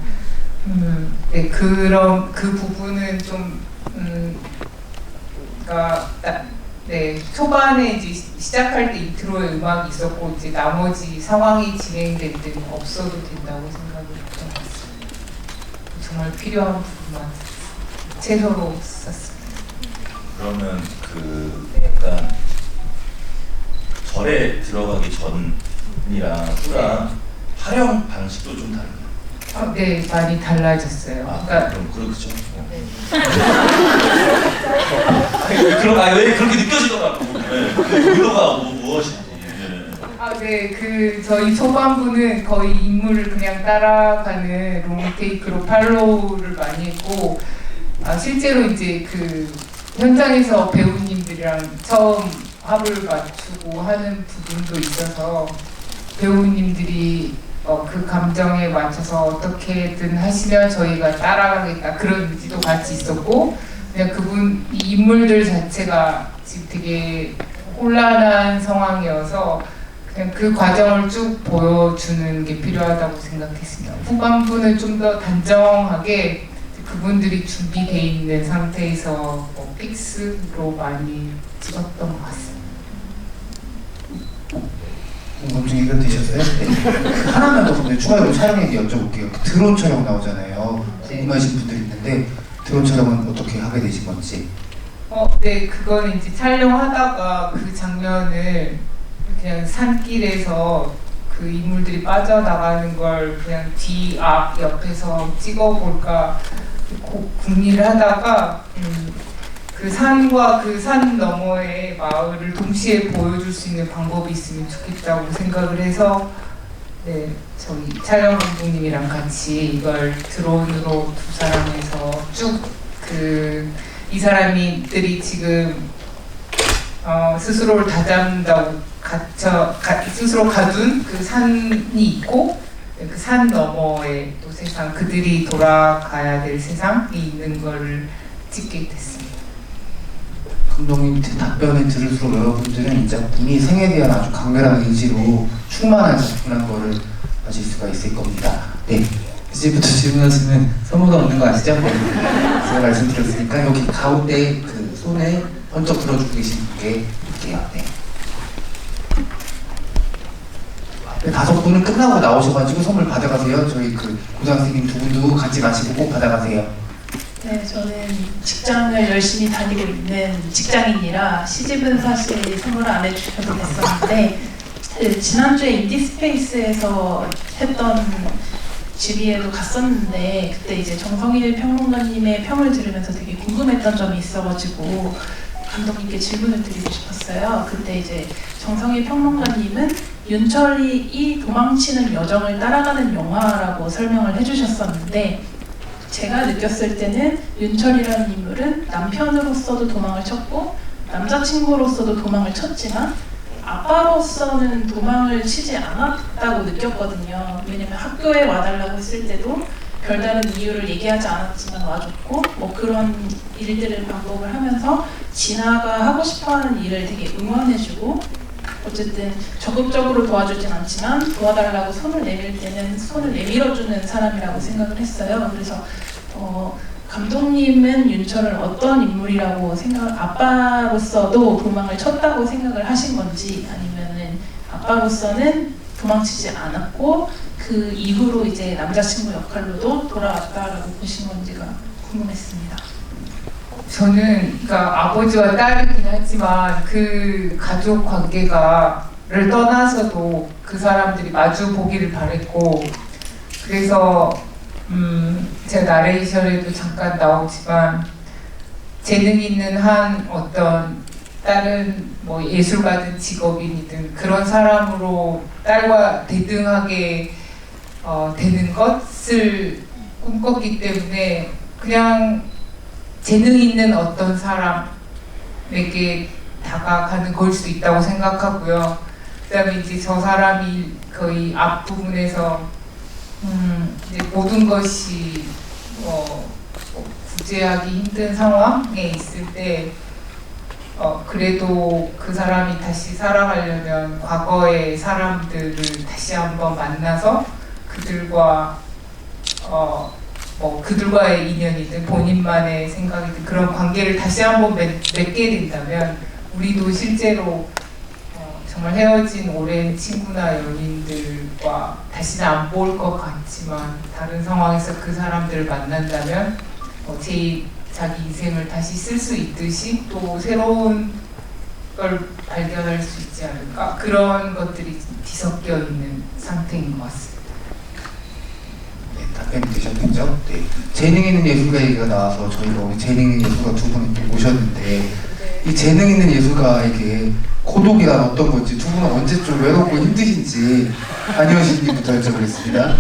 네, 그런 그 부분은 좀 그러니까 네, 초반에 이제 시작할 때 인트로에 음악이 있었고 이제 나머지 상황이 진행될 때는 없어도 된다고 생각을 했던 것 같습니다. 정말 필요한 부분만 최소로 썼습니다. 그러면 약간 절에 들어가기 전이랑 후랑 촬영 방식도 좀 다른가요? 네, 많이 달라졌어요. 아, 그러니까 그럼 그렇죠. 왜 그렇게 느껴지더라고. 네. 그 의도가 무엇인지. 네. 네, 저희 초반부는 거의 인물을 그냥 따라가는 롱테이크로 팔로우를 많이 했고, 실제로 이제 그 현장에서 배우님들이랑 처음 합을 맞추고 하는 부분도 있어서 배우님들이 그 감정에 맞춰서 어떻게든 하시면 저희가 따라가겠다 그런 의지도 같이 있었고, 그냥 이 인물들 자체가 지금 되게 혼란한 상황이어서 그냥 그 과정을 쭉 보여주는 게 필요하다고 생각했습니다. 후반부는 좀 더 단정하게 그분들이 준비되어 있는 상태에서 픽스로 많이 찍었던 것 같습니다. 검증 해결되셨어요? 네. 하나만 더 근데 추가로 촬영 얘기 여쭤볼게요. 그 드론 촬영 나오잖아요. 궁금하신 분들 있는데 드론 촬영은 어떻게 하게 되신 건지? 네, 그거는 이제 촬영하다가 그 장면을 그냥 산길에서 그 인물들이 빠져나가는 걸 그냥 뒤, 앞, 옆에서 찍어볼까 궁리를 하다가 그 산과 그 산 너머의 마을을 동시에 보여줄 수 있는 방법이 있으면 좋겠다고 생각을 해서 네, 저희 촬영 감독님이랑 같이 이걸 드론으로 두 사람에서 쭉 이 사람들이 지금 스스로를 다잡는다고 스스로 가둔 그 산이 있고 그 산 너머에 또 세상, 그들이 돌아가야 될 세상이 있는 거를 찍게 됐습니다. 감독님 답변을 들을수록 여러분들은 이 작품이 생에 대한 아주 강렬한 의지로 충만한 작품이라는 거를 아실 수가 있을 겁니다. 네. 이제부터 질문하시면 선물가 없는 거 아시죠? 제가 말씀드렸으니까 여기 가운데 그 손에 번쩍 들어주고 계신 분께 드릴게요. 네. 네, 5분은 끝나고 나오셔가지고 선물 받아가세요. 저희 그 고등학생님 2분도 같이 마시고 꼭 받아가세요. 네, 저는 직장을 열심히 다니고 있는 직장인이라 시집은 사실 선물을 안 해주셔도 됐었는데 지난주에 인디스페이스에서 했던 주비에도 갔었는데 그때 이제 정성일 평론가님의 평을 들으면서 되게 궁금했던 점이 있어가지고 감독님께 질문을 드리고 싶었어요. 그때 이제 정성일 평론가님은 윤철이 도망치는 여정을 따라가는 영화라고 설명을 해주셨었는데 제가 느꼈을 때는 윤철이라는 인물은 남편으로서도 도망을 쳤고 남자친구로서도 도망을 쳤지만 아빠로서는 도망을 치지 않았다고 느꼈거든요. 왜냐면 학교에 와달라고 했을 때도 별다른 이유를 얘기하지 않았지만 와줬고 뭐 그런 일들을 반복을 하면서 진아가 하고 싶어하는 일을 되게 응원해주고 어쨌든 적극적으로 도와주진 않지만 도와달라고 손을 내밀 때는 손을 내밀어주는 사람이라고 생각을 했어요. 그래서 감독님은 윤철을 어떤 인물이라고 아빠로서도 도망을 쳤다고 생각을 하신 건지 아니면은 아빠로서는 도망치지 않았고 그 이후로 이제 남자친구 역할로도 돌아왔다라고 보신 건지가 궁금했습니다. 저는 그러니까 아버지와 딸이긴 하지만 그 가족 관계가를 떠나서도 그 사람들이 마주 보기를 바랬고 그래서 제가 나레이션에도 잠깐 나오지만 재능 있는 한 어떤 다른 뭐 예술가든 직업인이든 그런 사람으로 딸과 대등하게 되는 것을 꿈꿨기 때문에 그냥 재능 있는 어떤 사람에게 다가가는 걸 수도 있다고 생각하고요. 그다음에 이제 저 사람이 거의 앞부분에서 이제 모든 것이 구제하기 힘든 상황에 있을 때 그래도 그 사람이 다시 살아가려면 과거의 사람들을 다시 한번 만나서 그들과의 인연이든 본인만의 생각이든 그런 관계를 다시 한번 맺게 된다면 우리도 실제로 정말 헤어진 오랜 친구나 연인들과 다시는 안 볼 것 같지만 다른 상황에서 그 사람들을 만난다면 자기 인생을 다시 쓸 수 있듯이 또 새로운 걸 발견할 수 있지 않을까 그런 것들이 뒤섞여 있는 상태인 것 같습니다. 네, 다 답변이 되셨겠죠? 네. 재능 있는 예술가 얘기가 나와서 저희가 오늘 재능 있는 예술가 두 분을 또 모셨는데 이 재능 있는 예술가에게 고독이란 어떤 건지 두 분은 언제쯤 외롭고 힘드신지 안희원 씨님부터 여쭤보겠습니다.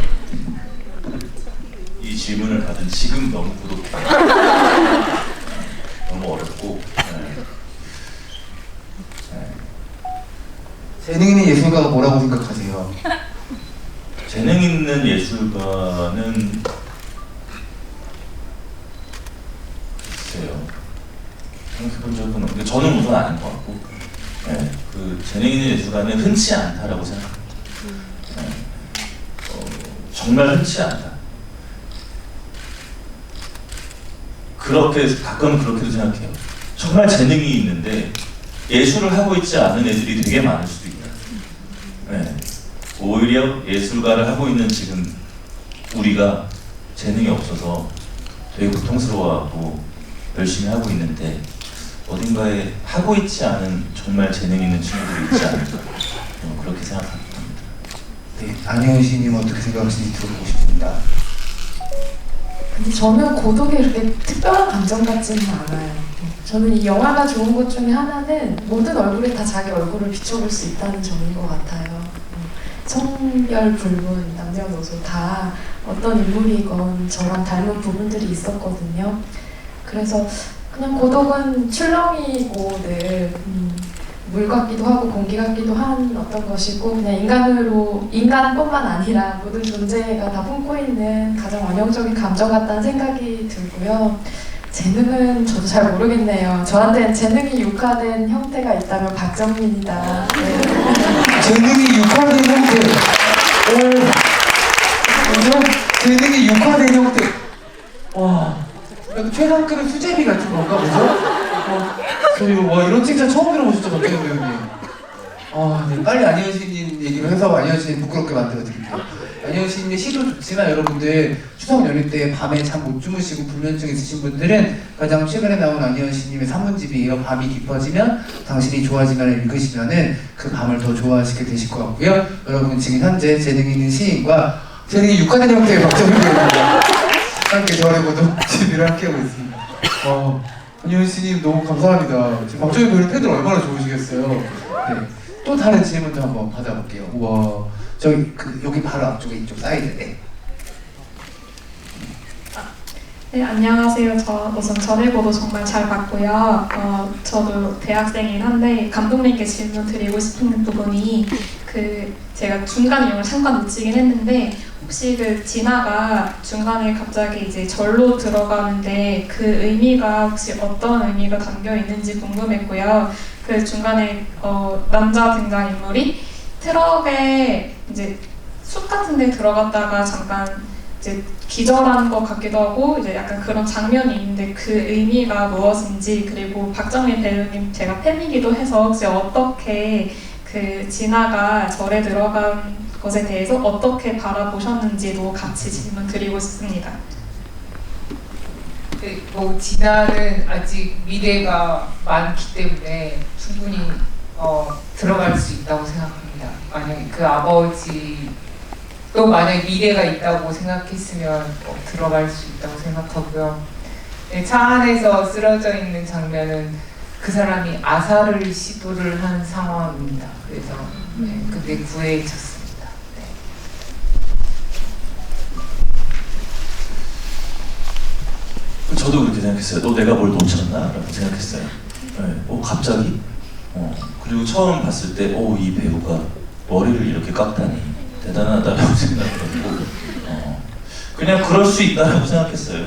이 질문을 받은 지금 너무 고독해. 너무 어렵고. 재능 있는 예술가가 뭐라고 생각하세요? 재능 있는 예술가는 글쎄요. 생각해본 적은 없는데 저는 우선 아닌 것 같고, 그 재능 있는 예술가는 흔치 않다라고 생각합니다. 정말 흔치 않다. 그렇게 가끔 그렇게도 생각해요. 정말 재능이 있는데 예술을 하고 있지 않은 애들이 되게 많을 수도 있다. 오히려 예술가를 하고 있는 지금 우리가 재능이 없어서 되게 고통스러워하고 열심히 하고 있는데 어딘가에 하고 있지 않은 정말 재능 있는 친구들이 있지 않을까 그렇게 생각합니다. 네, 안희원 씨님 어떻게 생각하시는지 들어보고 싶습니다. 근데 저는 고독이 그렇게 특별한 감정 같지는 않아요. 저는 이 영화가 좋은 것 중에 하나는 모든 얼굴에 다 자기 얼굴을 비춰볼 수 있다는 점인 것 같아요. 성별 불문, 남녀노소 다 어떤 인물이건 저랑 닮은 부분들이 있었거든요. 그래서 그냥 고독은 출렁이고 늘 물 같기도 하고 공기 같기도 한 어떤 것이고 그냥 인간뿐만 아니라 모든 존재가 다 품고 있는 가장 원형적인 감정 같다는 생각이 들고요. 재능은 저도 잘 모르겠네요. 저한테는 재능이 육화된 형태가 있다면 박정민이다. 네. 재능이 육화된 형태. 뭐죠? 재능이 육화된 형태. 와, 약간 최상급의 수제비 같은 건가 보죠? 저희 와 이런 칭찬 처음 들어보셨죠, 박정민 배우님? 네, 빨리 안희원 씨님 얘기를 해서 안희원 씨님 부끄럽게 만들어 드릴게요. 안희원 씨님의 시도 좋지만 여러분들 추석 연휴 때 밤에 잠 못 주무시고 불면증 있으신 분들은 가장 최근에 나온 안희원 씨님의 산문집이에요. 밤이 깊어지면 당신이 좋아지면을 읽으시면은 그 밤을 더 좋아하시게 되실 것 같고요. 여러분 지금 현재 재능 있는 시인과 재능이 육화된 형태의 박정민 배우입니다. 함께 저의 고독 TV를 함께하고 있습니다. 안희원 씨님 너무 감사합니다. 지금 박정민 배우님 팬들 얼마나 좋으시겠어요. 네. 또 다른 질문도 한번 받아볼게요. 우와, 저기 여기 바로 앞쪽에 이쪽 사이드에. 네, 안녕하세요. 저 우선 전일보도 정말 잘 봤고요. 저도 대학생이긴 한데 감독님께 질문 드리고 싶은 부분이 제가 중간 내용을 잠깐 놓치긴 했는데 혹시 진아가 중간에 갑자기 이제 절로 들어가는데 그 의미가 혹시 어떤 의미가 담겨 있는지 궁금했고요. 그 중간에 남자 등장인물이 트럭에 이제 숲 같은 데 들어갔다가 잠깐 이제 기절한 것 같기도 하고 이제 약간 그런 장면이 있는데 그 의미가 무엇인지 그리고 박정민 배우님 제가 팬이기도 해서 혹시 어떻게 진아가 절에 들어간 것에 대해서 어떻게 바라보셨는지도 같이 질문 드리고 싶습니다. 네, 진아는 아직 미래가 많기 때문에 충분히 들어갈 수 있다고 생각합니다. 만약에 그 아버지도 만약에 미래가 있다고 생각했으면 들어갈 수 있다고 생각하고요. 네, 차 안에서 쓰러져 있는 장면은 그 사람이 아사를 시도를 한 상황입니다. 그래서 그게 구해졌습니다. 저도 그렇게 생각했어요. 내가 뭘 놓쳤나? 라고 생각했어요. 갑자기? 그리고 처음 봤을 때, 이 배우가 머리를 이렇게 깎다니 대단하다라고 생각했고, 그냥 그럴 수 있다라고 생각했어요.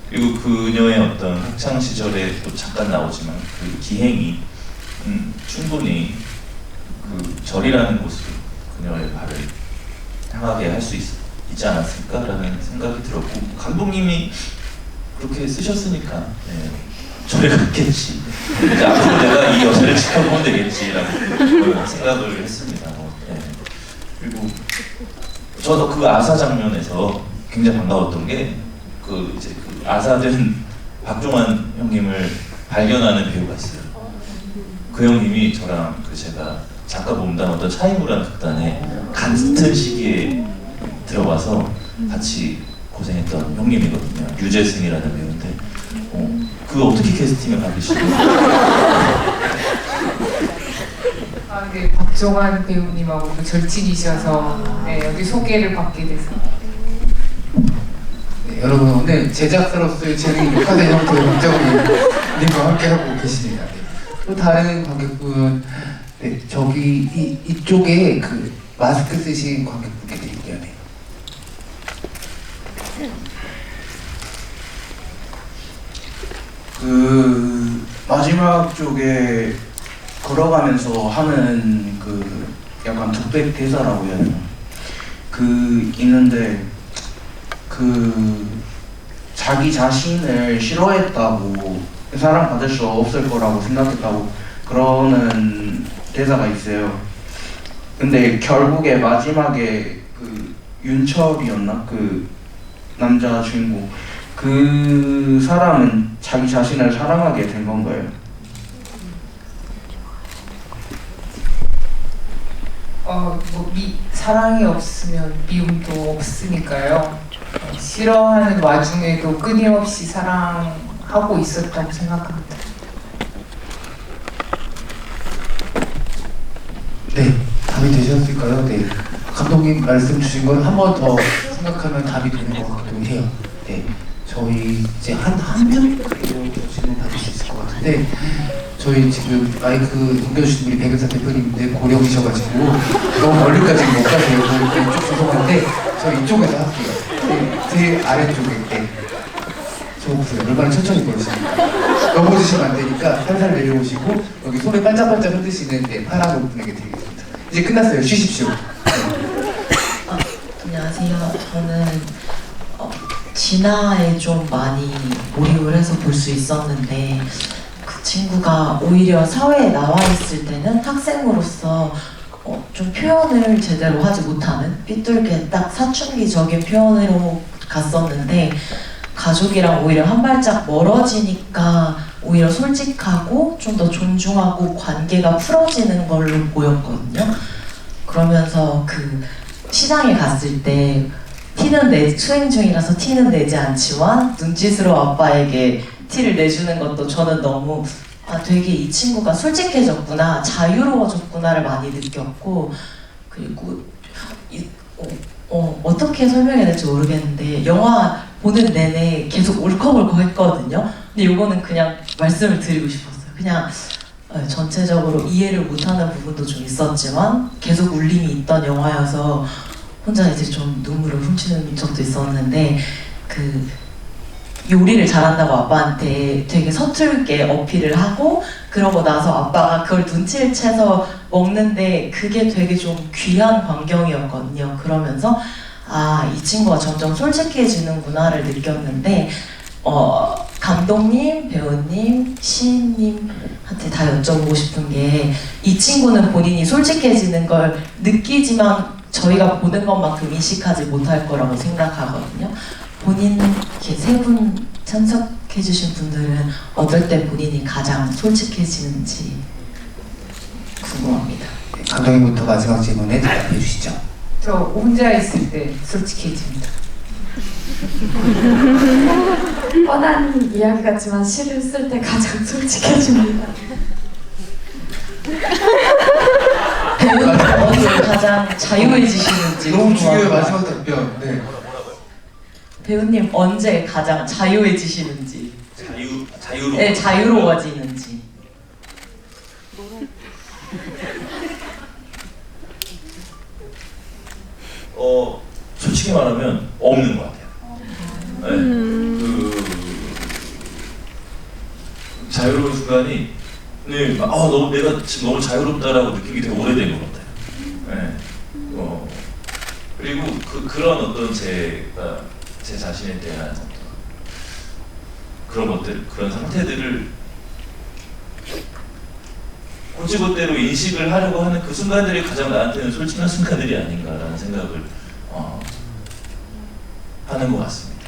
그리고 그녀의 어떤 학창 시절에 또 잠깐 나오지만 그 기행이 충분히 그 절이라는 곳으로 그녀의 발을 향하게 할 수 있지 않았을까라는 생각이 들었고 감독님이 그렇게 쓰셨으니까 절에 갔겠지. 이제 앞으로 내가 이 여자를 지켜보면 되겠지라고 생각을 했습니다. 그리고 저도 그 아사 장면에서 굉장히 반가웠던 게 이제 아사된 박종환 형님을 발견하는 배우가 있어요. 그 형님이 저랑 제가 잠깐 몸담았던 차이무라는 극단에 같은 시기에 들어가서 같이 고생했던 형님이거든요. 유재승이라는 배우인데 그거 어떻게 캐스팅을 받으시고? 네, 박종환 배우님하고 또 절친이셔서 네, 여기 소개를 받게 돼서 네, 여러분 오늘 제작사로서의 재능이 녹화된 형태의 박정희님과 함께하고 계십니다. 네. 또 다른 관객분, 네, 저기 이쪽에 그 마스크 쓰신 관객분께 드릴게요. 네. 그 마지막 쪽에 걸어가면서 하는 그 약간 독백 대사라고 해야 되나? 그 있는데 그 자기 자신을 싫어했다고 사랑받을 수 없을 거라고 생각했다고 그러는 대사가 있어요. 근데 결국에 마지막에 그 윤철이었나? 그 남자 주인공 그 사람은 자기 자신을 사랑하게 된 건가요? 사랑이 없으면 미움도 없으니까요. 싫어하는 와중에도 끊임없이 사랑하고 있었다고 생각합니다. 네, 답이 되셨을까요? 네, 감독님 말씀 주신 건 한 번 더 생각하면 답이 되는 것 같기도 해요. 네, 저희 이제 한 명 정도 질문 받을 수 있을 것 같은데 저희 지금 마이크 옮겨주신 분이 백은사 대표님인데 고령이셔가지고 너무 멀리까지 못 가세요. 이쪽 죄송한데 저 이쪽에서 할게요. 네, 제 아래쪽에 네. 저 보세요. 얼마나 천천히 걸으십니까? 넘어지시면 안 되니까 살살 내려오시고 여기 손에 반짝반짝 흔드시는 네, 파란 옷 분에게 드리겠습니다. 이제 끝났어요. 쉬십시오. 네. 안녕하세요. 저는 진아에 좀 많이 몰입을 해서 볼 수 있었는데 그 친구가 오히려 사회에 나와 있을 때는 학생으로서 좀 표현을 제대로 하지 못하는 삐뚤게 딱 사춘기적인 표현으로 갔었는데 가족이랑 오히려 한 발짝 멀어지니까 오히려 솔직하고 좀 더 존중하고 관계가 풀어지는 걸로 보였거든요. 그러면서 그 시장에 갔을 때 수행 중이라서 티는 내지 않지만 눈짓으로 아빠에게 티를 내주는 것도 저는 너무 되게 이 친구가 솔직해졌구나, 자유로워졌구나를 많이 느꼈고, 그리고 어떻게 설명해야 될지 모르겠는데 영화 보는 내내 계속 울컥울컥 했거든요. 근데 이거는 그냥 말씀을 드리고 싶었어요. 그냥 전체적으로 이해를 못하는 부분도 좀 있었지만 계속 울림이 있던 영화여서 혼자 이제 좀 눈물을 훔치는 적도 있었는데 그 요리를 잘한다고 아빠한테 되게 서툴게 어필을 하고 그러고 나서 아빠가 그걸 눈치를 채서 먹는데 그게 되게 좀 귀한 광경이었거든요. 그러면서 이 친구가 점점 솔직해지는구나를 느꼈는데 감독님, 배우님, 시인님한테 다 여쭤보고 싶은 게 이 친구는 본인이 솔직해지는 걸 느끼지만 저희가 보는 것만큼 인식하지 못할 거라고 생각하거든요. 본인 이렇게 세 분 참석해주신 분들은 어떨 때 본인이 가장 솔직해지는지 궁금합니다. 감독님부터 마지막 질문에 대답해 주시죠. 저 혼자 있을 때 솔직해집니다. 뻔한 이야기 같지만 시를 쓸 때 가장 솔직해집니다. 배우님 언제 가장 자유해지시는지 너무 중요해요. 궁금합니다. 마지막 답변. 네. 배우님 언제 가장 자유해지시는지 네, 자유로워지는지. 솔직히 말하면 없는 것 같아요. 네, 자유로운 순간이 내가 지금 너무 자유롭다라고 느낀 게 되게 오래된 것 같아요. 네, 그리고 그런 어떤 제 자신에 대한 그런 것들, 그런 상태들을 고지고대로 인식을 하려고 하는 그 순간들이 가장 나한테는 솔직한 순간들이 아닌가라는 생각을 하는 것 같습니다.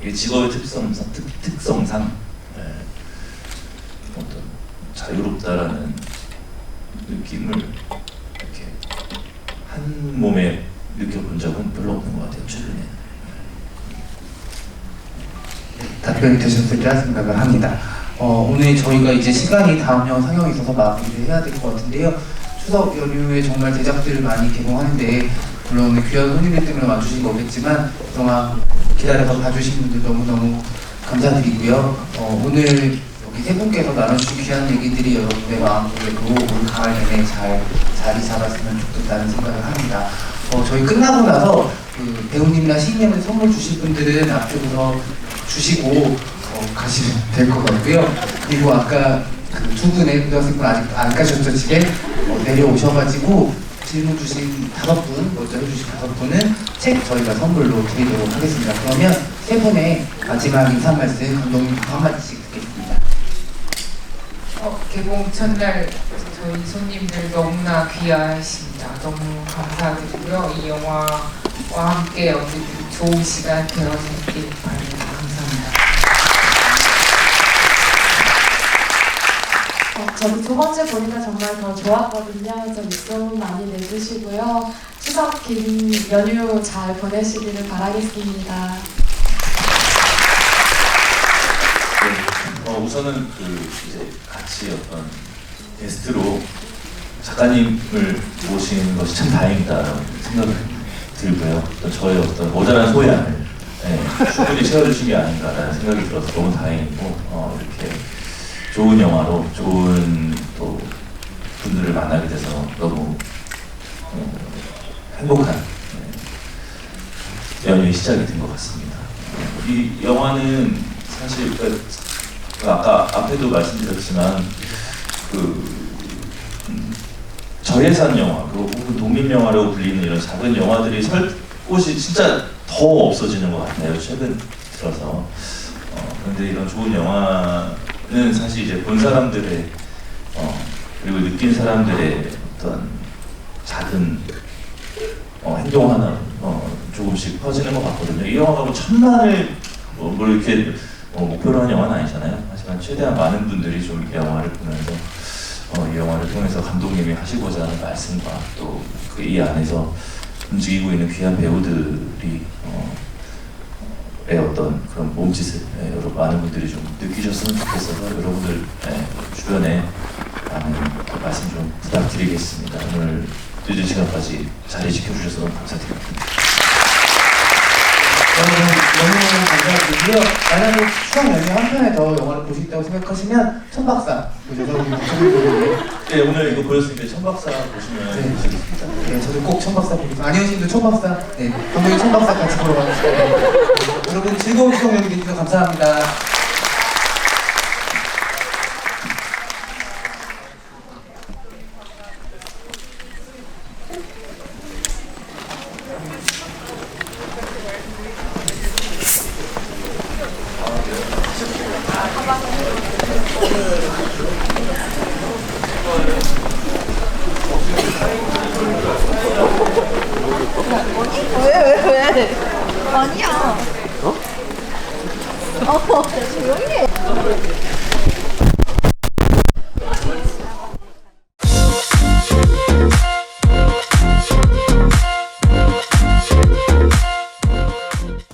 이게 직업의 특성상 어떤 자유롭다라는 느낌을 이렇게 한 몸에 느껴본 적은 별로 없는 것 같아요, 최근에는. 답변이 되셨으리라 생각을 합니다. 오늘 저희가 이제 시간이 다음 영 상영이 있어서 마무리를 해야 될 것 같은데요. 추석 연휴에 정말 대작들을 많이 개봉하는데 물론 귀한 손님들 때문에 와주신 거겠지만 그동안 기다려서 봐주신 분들 너무너무 감사드리고요. 오늘 여기 세 분께서 나눠주신 귀한 얘기들이 여러분의 마음속에도 올 가을 내내 잘 자리 잡았으면 좋겠다는 생각을 합니다. 저희 끝나고 나서 그 배우님이나 시인님한테 선물 주실 분들은 앞쪽으로 주시고 가시면 될 것 같고요. 그리고 아까 그 두 분의 고등학생분 아직 안 가셨죠? 집에 내려오셔가지고 질문 주신 5분, 먼저 해주신 5분은 책 저희가 선물로 드리도록 하겠습니다. 그러면 세 분의 마지막 인사 말씀 감독님 한 마디씩 듣겠습니다. 개봉 첫날 저희 손님들 너무나 귀하십니다. 너무 감사드리고요. 이 영화와 함께 어쨌든 좋은 시간 되어주길 바랍니다. 감사합니다. 저도 두 번째 보니까 정말 더 좋았거든요. 좀 입소문 많이 내주시고요. 추석 긴 연휴 잘 보내시기를 바라겠습니다. 우선은 이제 같이 어떤 게스트로 작가님을 모시는 것이 참 다행이다라는 생각이 들고요. 또 저의 어떤 모자란 소양을 충분히 채워주신 게 아닌가라는 생각이 들어서 너무 다행이고 이렇게 좋은 영화로 좋은 또 분들을 만나게 돼서 너무 행복한 연휴의 시작이 된 것 같습니다. 이 영화는 사실 아까 앞에도 말씀드렸지만 저예산 영화 혹은 독립 영화라고 불리는 이런 작은 영화들이 설 곳이 진짜 더 없어지는 것 같아요. 최근 들어서. 그런데 이런 좋은 영화는 사실 이제 본 사람들의 그리고 느낀 사람들의 어떤 작은 행동 하나 조금씩 퍼지는 것 같거든요. 이 영화가 뭐 1000만을 뭐 이렇게 목표로 한 영화는 아니잖아요. 하지만 최대한 많은 분들이 좀 이 영화를 보면서 이 영화를 통해서 감독님이 하시고자 하는 말씀과 또 이 안에서 움직이고 있는 귀한 배우들이 어떤 그런 몸짓을 많은 분들이 좀 느끼셨으면 좋겠어서 여러분들 주변에 많은 말씀 좀 부탁드리겠습니다. 오늘 늦은 시간까지 자리 지켜주셔서 너무 감사드립니다. 너무 감사드리고요. 만약에 추석 연휴 한 편에 더 영화를 보고 싶다고 생각하시면 천박사 보셔서 네, 오늘 이거 보였으니까 천박사 보시면 되시겠습니다. 네, 저도 꼭 천박사 보겠습니다. 안혜원 씨도 천박사, 네, 감독님 천박사 같이 보러 가겠습니다. 여러분 즐거운 추석 연휴 되셔서 감사합니다. 왜? 아니야. 조용히 해.